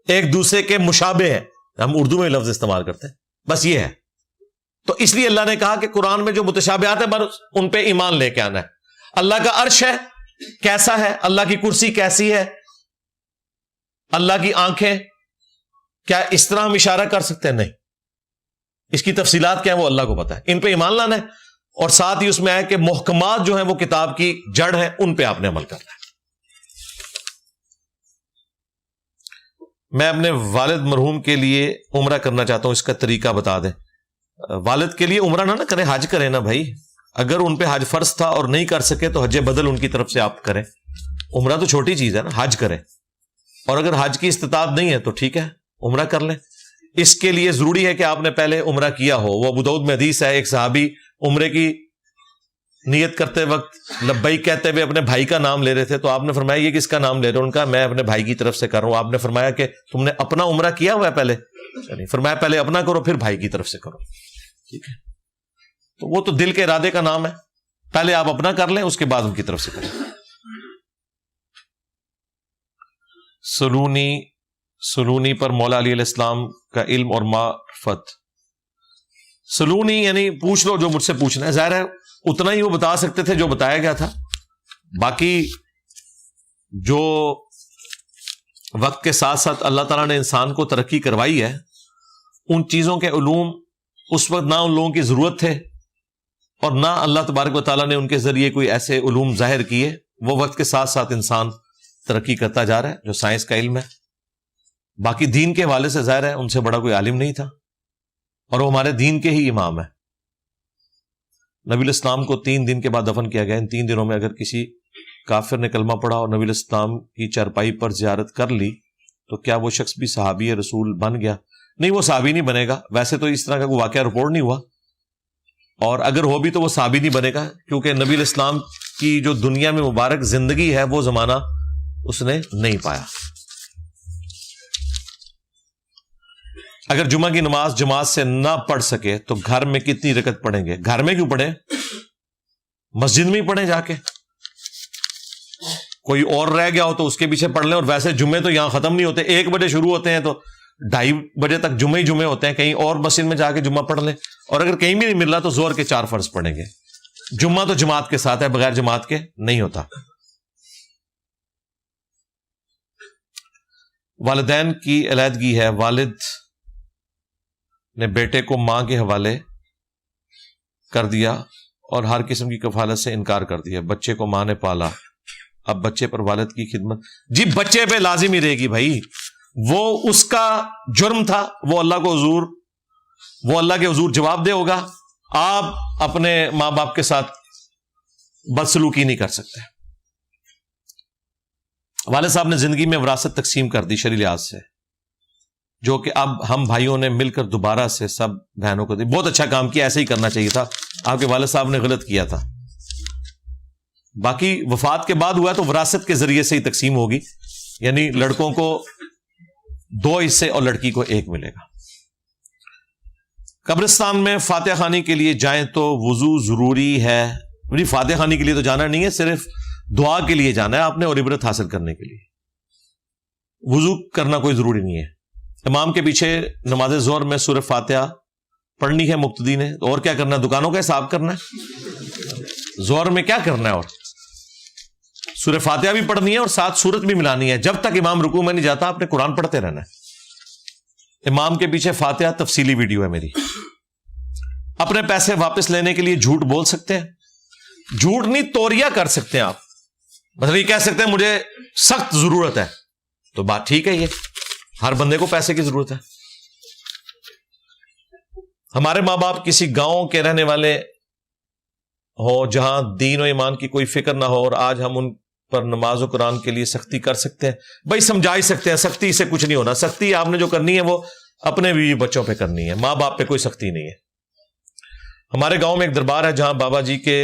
ایک دوسرے کے مشابہ ہیں، ہم اردو میں لفظ استعمال کرتے ہیں، بس یہ ہے۔ تو اس لیے اللہ نے کہا کہ قرآن میں جو متشابہات ہیں بس ان پہ ایمان لے کے آنا ہے۔ اللہ کا عرش ہے کیسا ہے، اللہ کی کرسی کیسی ہے، اللہ کی آنکھیں کیا اس طرح ہم اشارہ کر سکتے ہیں؟ نہیں، اس کی تفصیلات کیا ہیں وہ اللہ کو پتا ہے، ان پہ ایمان لانا ہے، اور ساتھ ہی اس میں ہے کہ محکمات جو ہیں وہ کتاب کی جڑ ہیں، ان پہ آپ نے عمل کرنا ہے۔ میں اپنے والد مرحوم کے لیے عمرہ کرنا چاہتا ہوں, اس کا طریقہ بتا دیں. والد کے لیے عمرہ نہ کریں, حج کریں نا بھائی. اگر ان پہ حج فرض تھا اور نہیں کر سکے تو حج بدل ان کی طرف سے آپ کریں. عمرہ تو چھوٹی چیز ہے نا, حج کریں. اور اگر حج کی استطاعت نہیں ہے تو ٹھیک ہے, عمرہ کر لیں. اس کے لیے ضروری ہے کہ آپ نے پہلے عمرہ کیا ہو. وہ ابو داؤد میں حدیث ہے, ایک صحابی عمرے کی نیت کرتے وقت لبیک کہتے ہوئے اپنے بھائی کا نام لے رہے تھے, تو آپ نے فرمایا یہ کس کا نام لے رہے ہو؟ ان کا میں اپنے بھائی کی طرف سے کر رہا ہوں. آپ نے فرمایا کہ تم نے اپنا عمرہ کیا ہوا ہے پہلے؟ فرمایا پہلے اپنا کرو پھر بھائی کی طرف سے کرو. ٹھیک ہے, تو وہ تو دل کے ارادے کا نام ہے, پہلے آپ اپنا کر لیں اس کے بعد ان کی طرف سے کریں. سلونی پر مولا علی علیہ السلام کا علم اور معرفت. سلونی یعنی پوچھ لو جو مجھ سے پوچھنا ہے. ظاہر ہے اتنا ہی وہ بتا سکتے تھے جو بتایا گیا تھا. باقی جو وقت کے ساتھ ساتھ اللہ تعالیٰ نے انسان کو ترقی کروائی ہے, ان چیزوں کے علوم اس وقت نہ ان لوگوں کی ضرورت تھے اور نہ اللہ تبارک و تعالیٰ نے ان کے ذریعے کوئی ایسے علوم ظاہر کیے. وہ وقت کے ساتھ ساتھ انسان ترقی کرتا جا رہا ہے, جو سائنس کا علم ہے. باقی دین کے حوالے سے ظاہر ہے ان سے بڑا کوئی عالم نہیں تھا, اور وہ ہمارے دین کے ہی امام ہے. نبی علیہ السلام کو 3 دن کے بعد دفن کیا گیا. ان 3 دنوں میں اگر کسی کافر نے کلمہ پڑھا اور نبی علیہ السلام کی چارپائی پر زیارت کر لی تو کیا وہ شخص بھی صحابی رسول بن گیا؟ نہیں, وہ صحابی نہیں بنے گا. ویسے تو اس طرح کا کوئی واقعہ رپورٹ نہیں ہوا, اور اگر ہو بھی تو وہ صحابی نہیں بنے گا, کیونکہ نبی علیہ السلام کی جو دنیا میں مبارک زندگی ہے وہ زمانہ اس نے نہیں پایا. اگر جمعہ کی نماز جماعت سے نہ پڑھ سکے تو گھر میں کتنی رکعت پڑھیں گے؟ گھر میں کیوں پڑھیں, مسجد میں ہی پڑھیں جا کے. کوئی اور رہ گیا ہو تو اس کے پیچھے پڑھ لیں. اور ویسے جمعے تو یہاں ختم نہیں ہوتے, 1 بجے شروع ہوتے ہیں تو 2:30 بجے تک جمعے ہوتے ہیں. کہیں اور مسجد میں جا کے جمعہ پڑھ لیں. اور اگر کہیں بھی نہیں مل رہا تو ظہر کے 4 فرض پڑھیں گے. جمعہ تو جماعت کے ساتھ ہے, بغیر جماعت کے نہیں ہوتا. والدین کی علیحدگی ہے. والد نے بیٹے کو ماں کے حوالے کر دیا اور ہر قسم کی کفالت سے انکار کر دیا. بچے کو ماں نے پالا, اب بچے پر والد کی خدمت. جی بچے پہ لازم ہی رہے گی بھائی, وہ اس کا جرم تھا, وہ اللہ کے حضور جواب دہ ہوگا. آپ اپنے ماں باپ کے ساتھ بدسلوکی نہیں کر سکتے. والد صاحب نے زندگی میں وراثت تقسیم کر دی شرعی لحاظ سے, جو کہ اب ہم بھائیوں نے مل کر دوبارہ سے سب بہنوں کو دی. بہت اچھا کام کیا, ایسے ہی کرنا چاہیے تھا. آپ کے والد صاحب نے غلط کیا تھا. باقی وفات کے بعد ہوا تو وراثت کے ذریعے سے ہی تقسیم ہوگی, یعنی لڑکوں کو 2 حصے اور لڑکی کو 1 ملے گا. قبرستان میں فاتحہ خوانی کے لیے جائیں تو وضو ضروری ہے؟ فاتحہ خوانی کے لیے تو جانا نہیں ہے, صرف دعا کے لیے جانا ہے آپ نے اور عبرت حاصل کرنے کے لیے. وضو کرنا کوئی ضروری نہیں ہے. امام کے پیچھے نماز ظہر میں سورہ فاتحہ پڑھنی ہے مقتدی نے, اور کیا کرنا ہے؟ دکانوں کا حساب کرنا ہے. ظہر میں کیا کرنا ہے؟ اور سورہ فاتحہ بھی پڑھنی ہے اور ساتھ سورت بھی ملانی ہے. جب تک امام رکوع میں نہیں جاتا آپ نے قرآن پڑھتے رہنا ہے. امام کے پیچھے فاتحہ تفصیلی ویڈیو ہے میری. اپنے پیسے واپس لینے کے لیے جھوٹ بول سکتے ہیں؟ جھوٹ نہیں, توریہ کر سکتے ہیں آپ. مطلب یہ کہہ سکتے ہیں مجھے سخت ضرورت ہے, تو بات ٹھیک ہے, یہ ہر بندے کو پیسے کی ضرورت ہے. ہمارے ماں باپ کسی گاؤں کے رہنے والے ہو جہاں دین و ایمان کی کوئی فکر نہ ہو, اور آج ہم ان پر نماز و قرآن کے لیے سختی کر سکتے ہیں؟ بھائی سمجھا ہی سکتے ہیں, سختی سے کچھ نہیں ہونا. سختی آپ نے جو کرنی ہے وہ اپنے بیوی بچوں پہ کرنی ہے, ماں باپ پہ کوئی سختی نہیں ہے. ہمارے گاؤں میں ایک دربار ہے جہاں بابا جی کے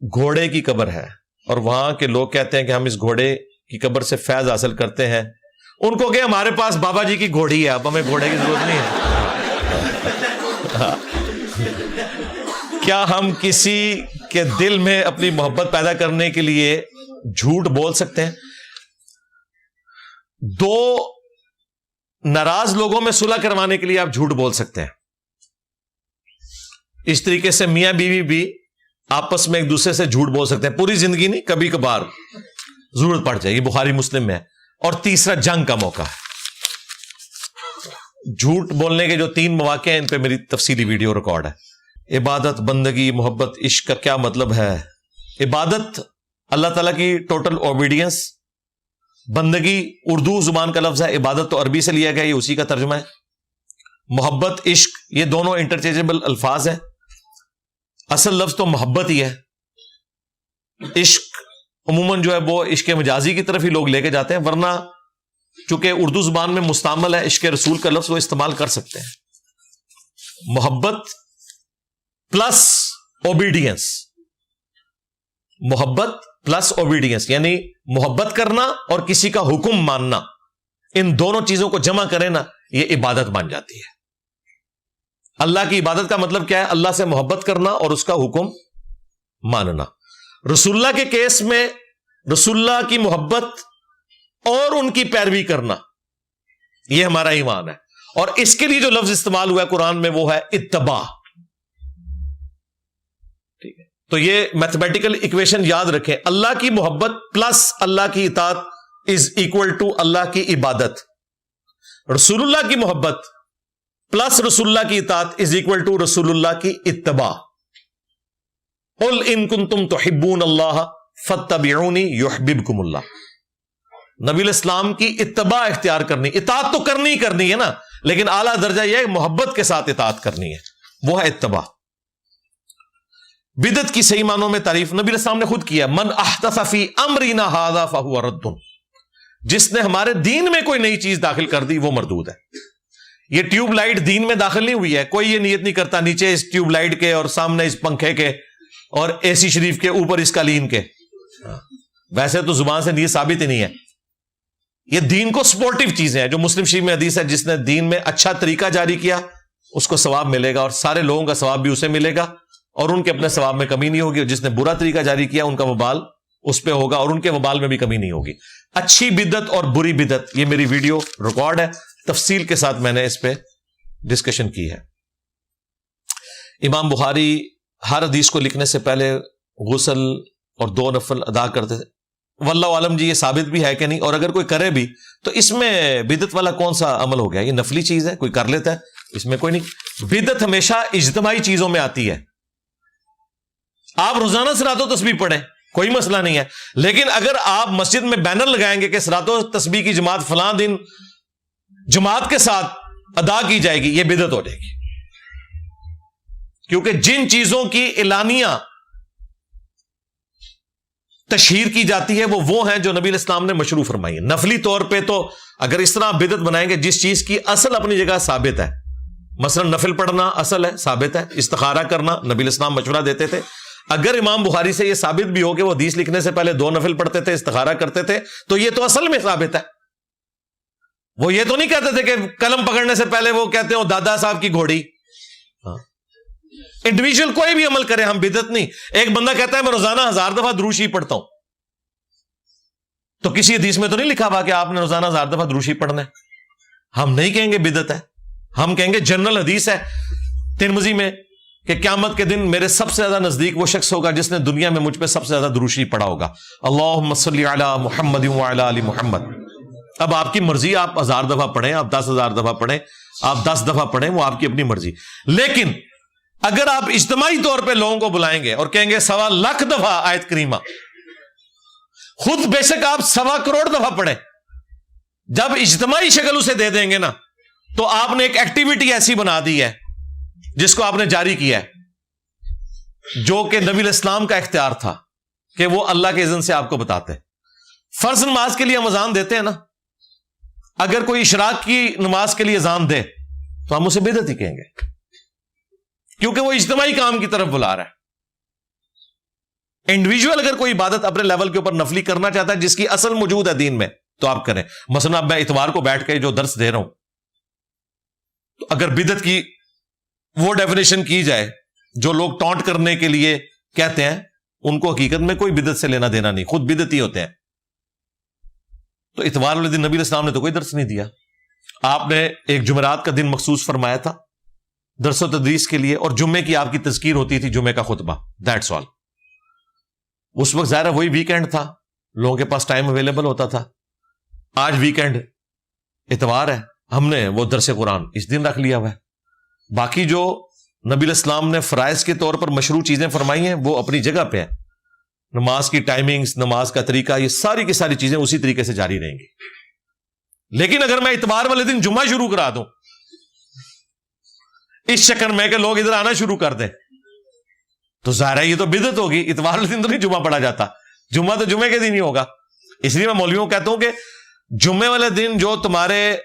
گھوڑے کی قبر ہے, اور وہاں کے لوگ کہتے ہیں کہ ہم اس گھوڑے کی قبر سے فیض حاصل کرتے ہیں. ان کو کہ ہمارے پاس بابا جی کی گھوڑی ہے, اب ہمیں گھوڑے کی ضرورت نہیں ہے. کیا ہم کسی کے دل میں اپنی محبت پیدا کرنے کے لیے جھوٹ بول سکتے ہیں؟ 2 ناراض لوگوں میں صلح کروانے کے لیے آپ جھوٹ بول سکتے ہیں. اس طریقے سے میاں بیوی بھی آپس میں ایک دوسرے سے جھوٹ بول سکتے ہیں. پوری زندگی نہیں, کبھی کبھار ضرورت پڑ جائے گی. بخاری مسلم میں ہے. اور تیسرا جنگ کا موقع ہے. جھوٹ بولنے کے جو 3 مواقع ہیں ان پہ میری تفصیلی ویڈیو ریکارڈ ہے. عبادت, بندگی, محبت, عشق کا کیا مطلب ہے؟ عبادت اللہ تعالیٰ کی ٹوٹل اوبیڈینس, بندگی اردو زبان کا لفظ ہے، عبادت تو عربی سے لیا گیا، یہ اسی کا ترجمہ ہے. محبت، عشق، یہ دونوں انٹرچینجبل الفاظ ہیں. اصل لفظ تو محبت ہی ہے. عشق عموماً جو ہے وہ عشق مجازی کی طرف ہی لوگ لے کے جاتے ہیں، ورنہ چونکہ اردو زبان میں مستعمل ہے عشق رسول کا لفظ، وہ استعمال کر سکتے ہیں. محبت پلس اوبیڈینس، محبت پلس اوبیڈینس یعنی محبت کرنا اور کسی کا حکم ماننا، ان دونوں چیزوں کو جمع کریں نا، یہ عبادت بن جاتی ہے. اللہ کی عبادت کا مطلب کیا ہے؟ اللہ سے محبت کرنا اور اس کا حکم ماننا. رسول اللہ کے کیس میں رسول اللہ کی محبت اور ان کی پیروی کرنا، یہ ہمارا ایمان ہے. اور اس کے لیے جو لفظ استعمال ہوا ہے قرآن میں وہ ہے اتباع. ٹھیک ہے، تو یہ میتھمیٹیکل ایکویشن یاد رکھیں، اللہ کی محبت پلس اللہ کی اطاعت از اکول ٹو اللہ کی عبادت. رسول اللہ کی محبت پلس رسول اللہ کی اطاعت از اکول ٹو رسول اللہ کی اتباع. قل ان کنتم تحبون اللہ فاتبعونی یحببکم اللہ. نبی الاسلام کی اتباع اختیار کرنی، اطاعت تو کرنی ہی کرنی ہے نا، لیکن اعلیٰ درجہ یہ ہے محبت کے ساتھ اطاعت کرنی ہے، وہ ہے اتباع. بدعت کی صحیح معنوں میں تعریف نبی الاسلام نے خود کیا، من احدث فی امرنا ھذا فہو رد. جس نے ہمارے دین میں کوئی نئی چیز داخل کر دی وہ مردود ہے. یہ ٹیوب لائٹ دین میں داخل نہیں ہوئی ہے، کوئی یہ نیت نہیں کرتا نیچے اس ٹیوب لائٹ کے اور سامنے اس پنکھے کے اور اے سی شریف کے اوپر اس قالین کے. ویسے تو زبان سے نیت ثابت ہی نہیں ہے. یہ دین کو سپورٹیو چیزیں ہیں. جو مسلم شریف میں حدیث ہے، جس نے دین میں اچھا طریقہ جاری کیا اس کو ثواب ملے گا، اور سارے لوگوں کا ثواب بھی اسے ملے گا، اور ان کے اپنے ثواب میں کمی نہیں ہوگی. اور جس نے برا طریقہ جاری کیا ان کا وبال اس پہ ہوگا، اور ان کے وبال میں بھی کمی نہیں ہوگی. اچھی بدعت اور بری بدعت، یہ میری ویڈیو ریکارڈ ہے، تفصیل کے ساتھ میں نے اس پہ ڈسکشن کی ہے. امام بخاری ہر حدیث کو لکھنے سے پہلے غسل اور 2 نفل ادا کرتے تھے. واللہ عالم جی یہ ثابت بھی ہے کہ نہیں، اور اگر کوئی کرے بھی تو اس میں بدعت والا کون سا عمل ہو گیا؟ یہ نفلی چیز ہے، کوئی کر لیتا ہے، اس میں کوئی نہیں. بدعت ہمیشہ اجتماعی چیزوں میں آتی ہے. آپ روزانہ صلاۃ و تسبیح پڑھیں، کوئی مسئلہ نہیں ہے، لیکن اگر آپ مسجد میں بینر لگائیں گے کہ صلاۃ و تسبیح کی جماعت فلاں دن جماعت کے ساتھ ادا کی جائے گی، یہ بدعت ہو جائے گی. کیونکہ جن چیزوں کی اعلانیہ تشہیر کی جاتی ہے وہ ہیں جو نبی الاسلام نے مشروع فرمائی ہے. نفلی طور پہ تو اگر اس طرح بدعت بنائیں گے جس چیز کی اصل اپنی جگہ ثابت ہے، مثلا نفل پڑھنا اصل ہے، ثابت ہے، استخارہ کرنا نبی الاسلام مشورہ دیتے تھے. اگر امام بخاری سے یہ ثابت بھی ہو کہ وہ حدیث لکھنے سے پہلے 2 نفل پڑھتے تھے، استخارہ کرتے تھے، تو یہ تو اصل میں ثابت ہے. وہ یہ تو نہیں کہتے تھے کہ قلم پکڑنے سے پہلے وہ کہتے ہو دادا صاحب کی گھوڑی. انڈیویجول کوئی بھی عمل کرے، ہم بدعت نہیں. ایک بندہ کہتا ہے میں روزانہ 1000 دفعہ درود شریف پڑھتا ہوں، تو کسی حدیث میں تو نہیں لکھا ہوا کہ آپ نے روزانہ 1000 دفعہ درود شریف پڑھنا ہے. ہم نہیں کہیں گے بدعت ہے، ہم کہیں گے جنرل حدیث ہے ترمذی میں کہ قیامت کے دن میرے سب سے زیادہ نزدیک وہ شخص ہوگا جس نے دنیا میں مجھ پہ سب سے زیادہ درود شریف پڑھا ہوگا. اللہم صلی علی محمد وعلی آل محمد. اب آپ کی مرضی، آپ 1000 دفعہ پڑھیں، آپ 10,000 دفعہ پڑھیں، آپ 10 دفعہ پڑھیں، وہ آپ کی اپنی مرضی. لیکن اگر آپ اجتماعی طور پہ لوگوں کو بلائیں گے اور کہیں گے 1.25 لاکھ دفعہ آیت کریمہ، خود بے شک آپ 1.25 کروڑ دفعہ پڑھیں، جب اجتماعی شکل اسے دے دیں گے نا، تو آپ نے ایک ایکٹیویٹی ایسی بنا دی ہے جس کو آپ نے جاری کیا ہے، جو کہ نبی الاسلام کا اختیار تھا کہ وہ اللہ کے اذن سے آپ کو بتاتے. فرض نماز کے لیے ہم اذان دیتے ہیں نا، اگر کوئی اشراق کی نماز کے لیے اذان دے تو ہم اسے بدعت ہی کہیں گے، کیونکہ وہ اجتماعی کام کی طرف بلا رہا ہے. انڈیویجول اگر کوئی عبادت اپنے لیول کے اوپر نفلی کرنا چاہتا ہے جس کی اصل موجود ہے دین میں، تو آپ کریں. مثلا اب میں اتوار کو بیٹھ کے جو درس دے رہا ہوں، تو اگر بدعت کی وہ ڈیفینیشن کی جائے جو لوگ ٹونٹ کرنے کے لیے کہتے ہیں، ان کو حقیقت میں کوئی بدعت سے لینا دینا نہیں، خود بدعتی ہوتے ہیں. تو اتوار والے دن نبی الاسلام نے تو کوئی درس نہیں دیا. آپ نے ایک جمعرات کا دن مخصوص فرمایا تھا درس و تدریس کے لیے، اور جمعے کی آپ کی تذکیر ہوتی تھی، جمعے کا خطبہ، دیٹس آل. اس وقت ظاہر وہی ویکینڈ تھا، لوگوں کے پاس ٹائم اویلیبل ہوتا تھا. آج ویکینڈ اتوار ہے، ہم نے وہ درس قرآن اس دن رکھ لیا ہوا ہے. باقی جو نبی الاسلام نے فرائض کے طور پر مشروع چیزیں فرمائی ہیں وہ اپنی جگہ پہ ہیں. نماز کی ٹائمنگز، نماز کا طریقہ، یہ ساری کی ساری چیزیں اسی طریقے سے جاری رہیں گی. لیکن اگر میں اتوار والے دن جمعہ شروع کرا دوں اس چکر میں کہ لوگ ادھر آنا شروع کر دیں، تو ظاہر ہے یہ تو بدعت ہوگی. اتوار والے دن تو نہیں جمعہ پڑھا جاتا، جمعہ تو جمعے کے دن ہی ہوگا. اس لیے میں مولویوں کو کہتا ہوں کہ جمعے والے دن جو تمہارے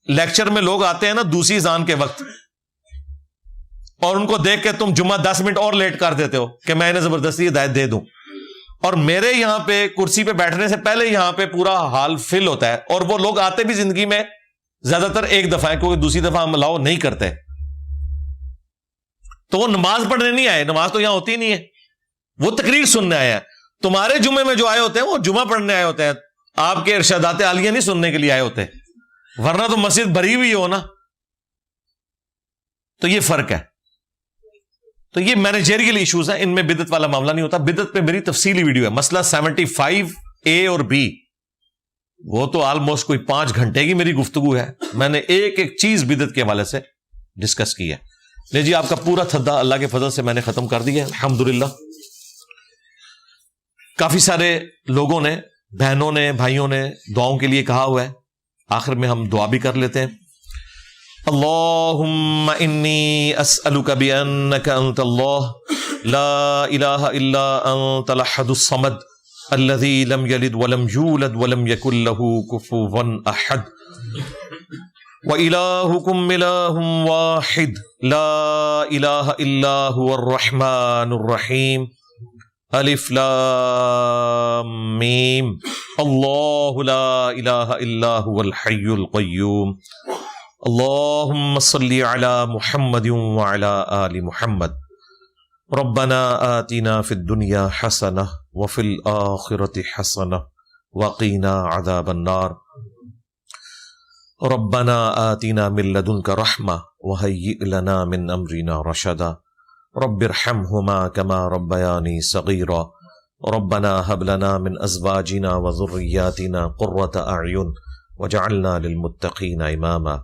لیکچر میں لوگ آتے ہیں نا دوسری اذان کے وقت، اور ان کو دیکھ کے تم جمعہ 10 منٹ اور لیٹ کر دیتے ہو کہ میں انہیں زبردستی ہدایت دے دوں، اور میرے یہاں پہ کرسی پہ بیٹھنے سے پہلے یہاں پہ پورا حال فل ہوتا ہے، اور وہ لوگ آتے بھی زندگی میں زیادہ تر ایک دفعہ ہے، کیونکہ دوسری دفعہ ہم الاؤ نہیں کرتے. تو وہ نماز پڑھنے نہیں آئے، نماز تو یہاں ہوتی نہیں ہے، وہ تقریر سننے آئے ہیں. تمہارے جمعے میں جو آئے ہوتے ہیں وہ جمعہ پڑھنے آئے ہوتے ہیں، آپ کے ارشادات عالیہ نہیں سننے کے لیے آئے ہوتے، ورنہ تو مسجد بھری ہوئی ہو نا. تو یہ فرق ہے. تو یہ مینیجریل ایشوز ہیں، ان میں بدعت والا معاملہ نہیں ہوتا. بدعت پہ میری تفصیلی ویڈیو ہے، مسئلہ 75A اور B، وہ تو آلموسٹ کوئی 5 گھنٹے کی میری گفتگو ہے. میں نے ایک ایک چیز بدعت کے حوالے سے ڈسکس کی ہے. لے جی آپ کا پورا تھدا اللہ کے فضل سے میں نے ختم کر دیا الحمدللہ. کافی سارے لوگوں نے، بہنوں نے، بھائیوں نے دعاؤں کے لیے کہا ہوا ہے، آخر میں ہم دعا بھی کر لیتے ہیں. اللہم انی اسألک بانک انت اللہ لا الہ الا انت الاحد الصمد الذی لم یلد ولم یولد ولم یکن له کفوا احد وإلہکم الہ واحد لا الہ الا هو الرحمن الرحیم الف لام میم اللہ لا الہ الا هو الحی القیوم اللہم صلی علی محمد وعلی آل محمد ربنا آتنا فی الدنیا حسنہ وفی الآخرۃ حسنہ وقینا عذاب النار ربنا آتنا من لدنک رحمہ وہیئ لنا من امرنا رشدا رب ارحمہما کما ربیانی صغیرا ربنا هب لنا من ازواجنا وذریاتنا قرۃ اعین وجعلنا للمتقین اماما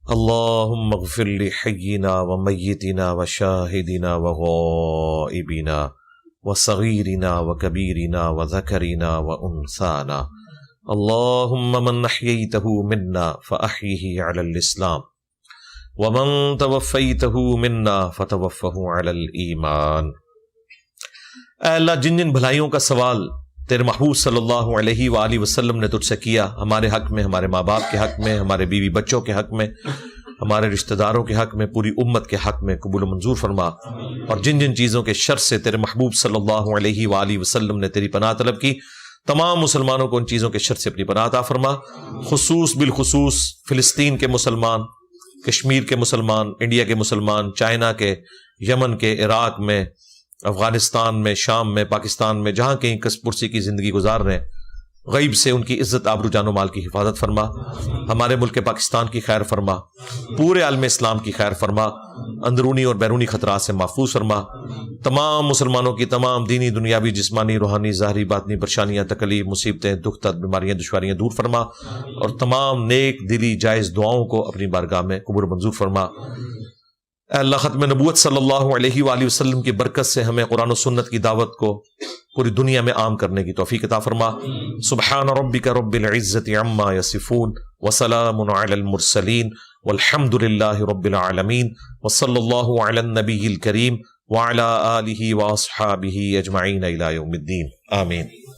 اللہم اغفر لحینا ومیتنا وشاہدنا وغائبنا وصغیرنا وکبیرنا وذکرنا وانثانا اللہم من احییتہ منا فاحیہ علی الاسلام ومن توفیتہ منا فتوفہ علی الایمان. اے اللہ جن جن بھلائیوں کا سوال تیرے محبوب صلی اللہ علیہ وآلہ وسلم نے تجھ سے کیا، ہمارے حق میں، ہمارے ماں باپ کے حق میں، ہمارے بیوی بچوں کے حق میں، ہمارے رشتہ داروں کے حق میں، پوری امت کے حق میں قبول و منظور فرما. اور جن جن چیزوں کے شر سے تیرے محبوب صلی اللہ علیہ وآلہ وسلم نے تیری پناہ طلب کی، تمام مسلمانوں کو ان چیزوں کے شر سے اپنی پناہ عطا فرما. خصوص بالخصوص فلسطین کے مسلمان، کشمیر کے مسلمان، انڈیا کے مسلمان، چائنا کے، یمن کے، عراق میں، افغانستان میں، شام میں، پاکستان میں، جہاں کہیں کس پرسی کی زندگی گزار رہے ہیں، غیب سے ان کی عزت، آبرو، جان و مال کی حفاظت فرما. ہمارے ملک پاکستان کی خیر فرما، پورے عالم اسلام کی خیر فرما، اندرونی اور بیرونی خطرات سے محفوظ فرما. تمام مسلمانوں کی تمام دینی، دنیاوی، جسمانی، روحانی، ظاہری، باطنی پریشانیاں، تکلیف، مصیبتیں، دکھ، درد، بیماریاں، دشواریاں دور فرما، اور تمام نیک دلی جائز دعاؤں کو اپنی بارگاہ میں قبول منظور فرما. اے اللہ ختم نبوت صلی اللہ علیہ وآلہ وسلم کی برکت سے ہمیں قرآن و سنت کی دعوت کو پوری دنیا میں عام کرنے کی توفیق عطا فرما. سبحان ربک رب العزت عما یصفون وسلام علی المرسلین والحمد للہ رب العالمین وصلی اللہ علی النبی الکریم وعلی آلہ واصحابہ اجمعین الی یوم الدین. آمین.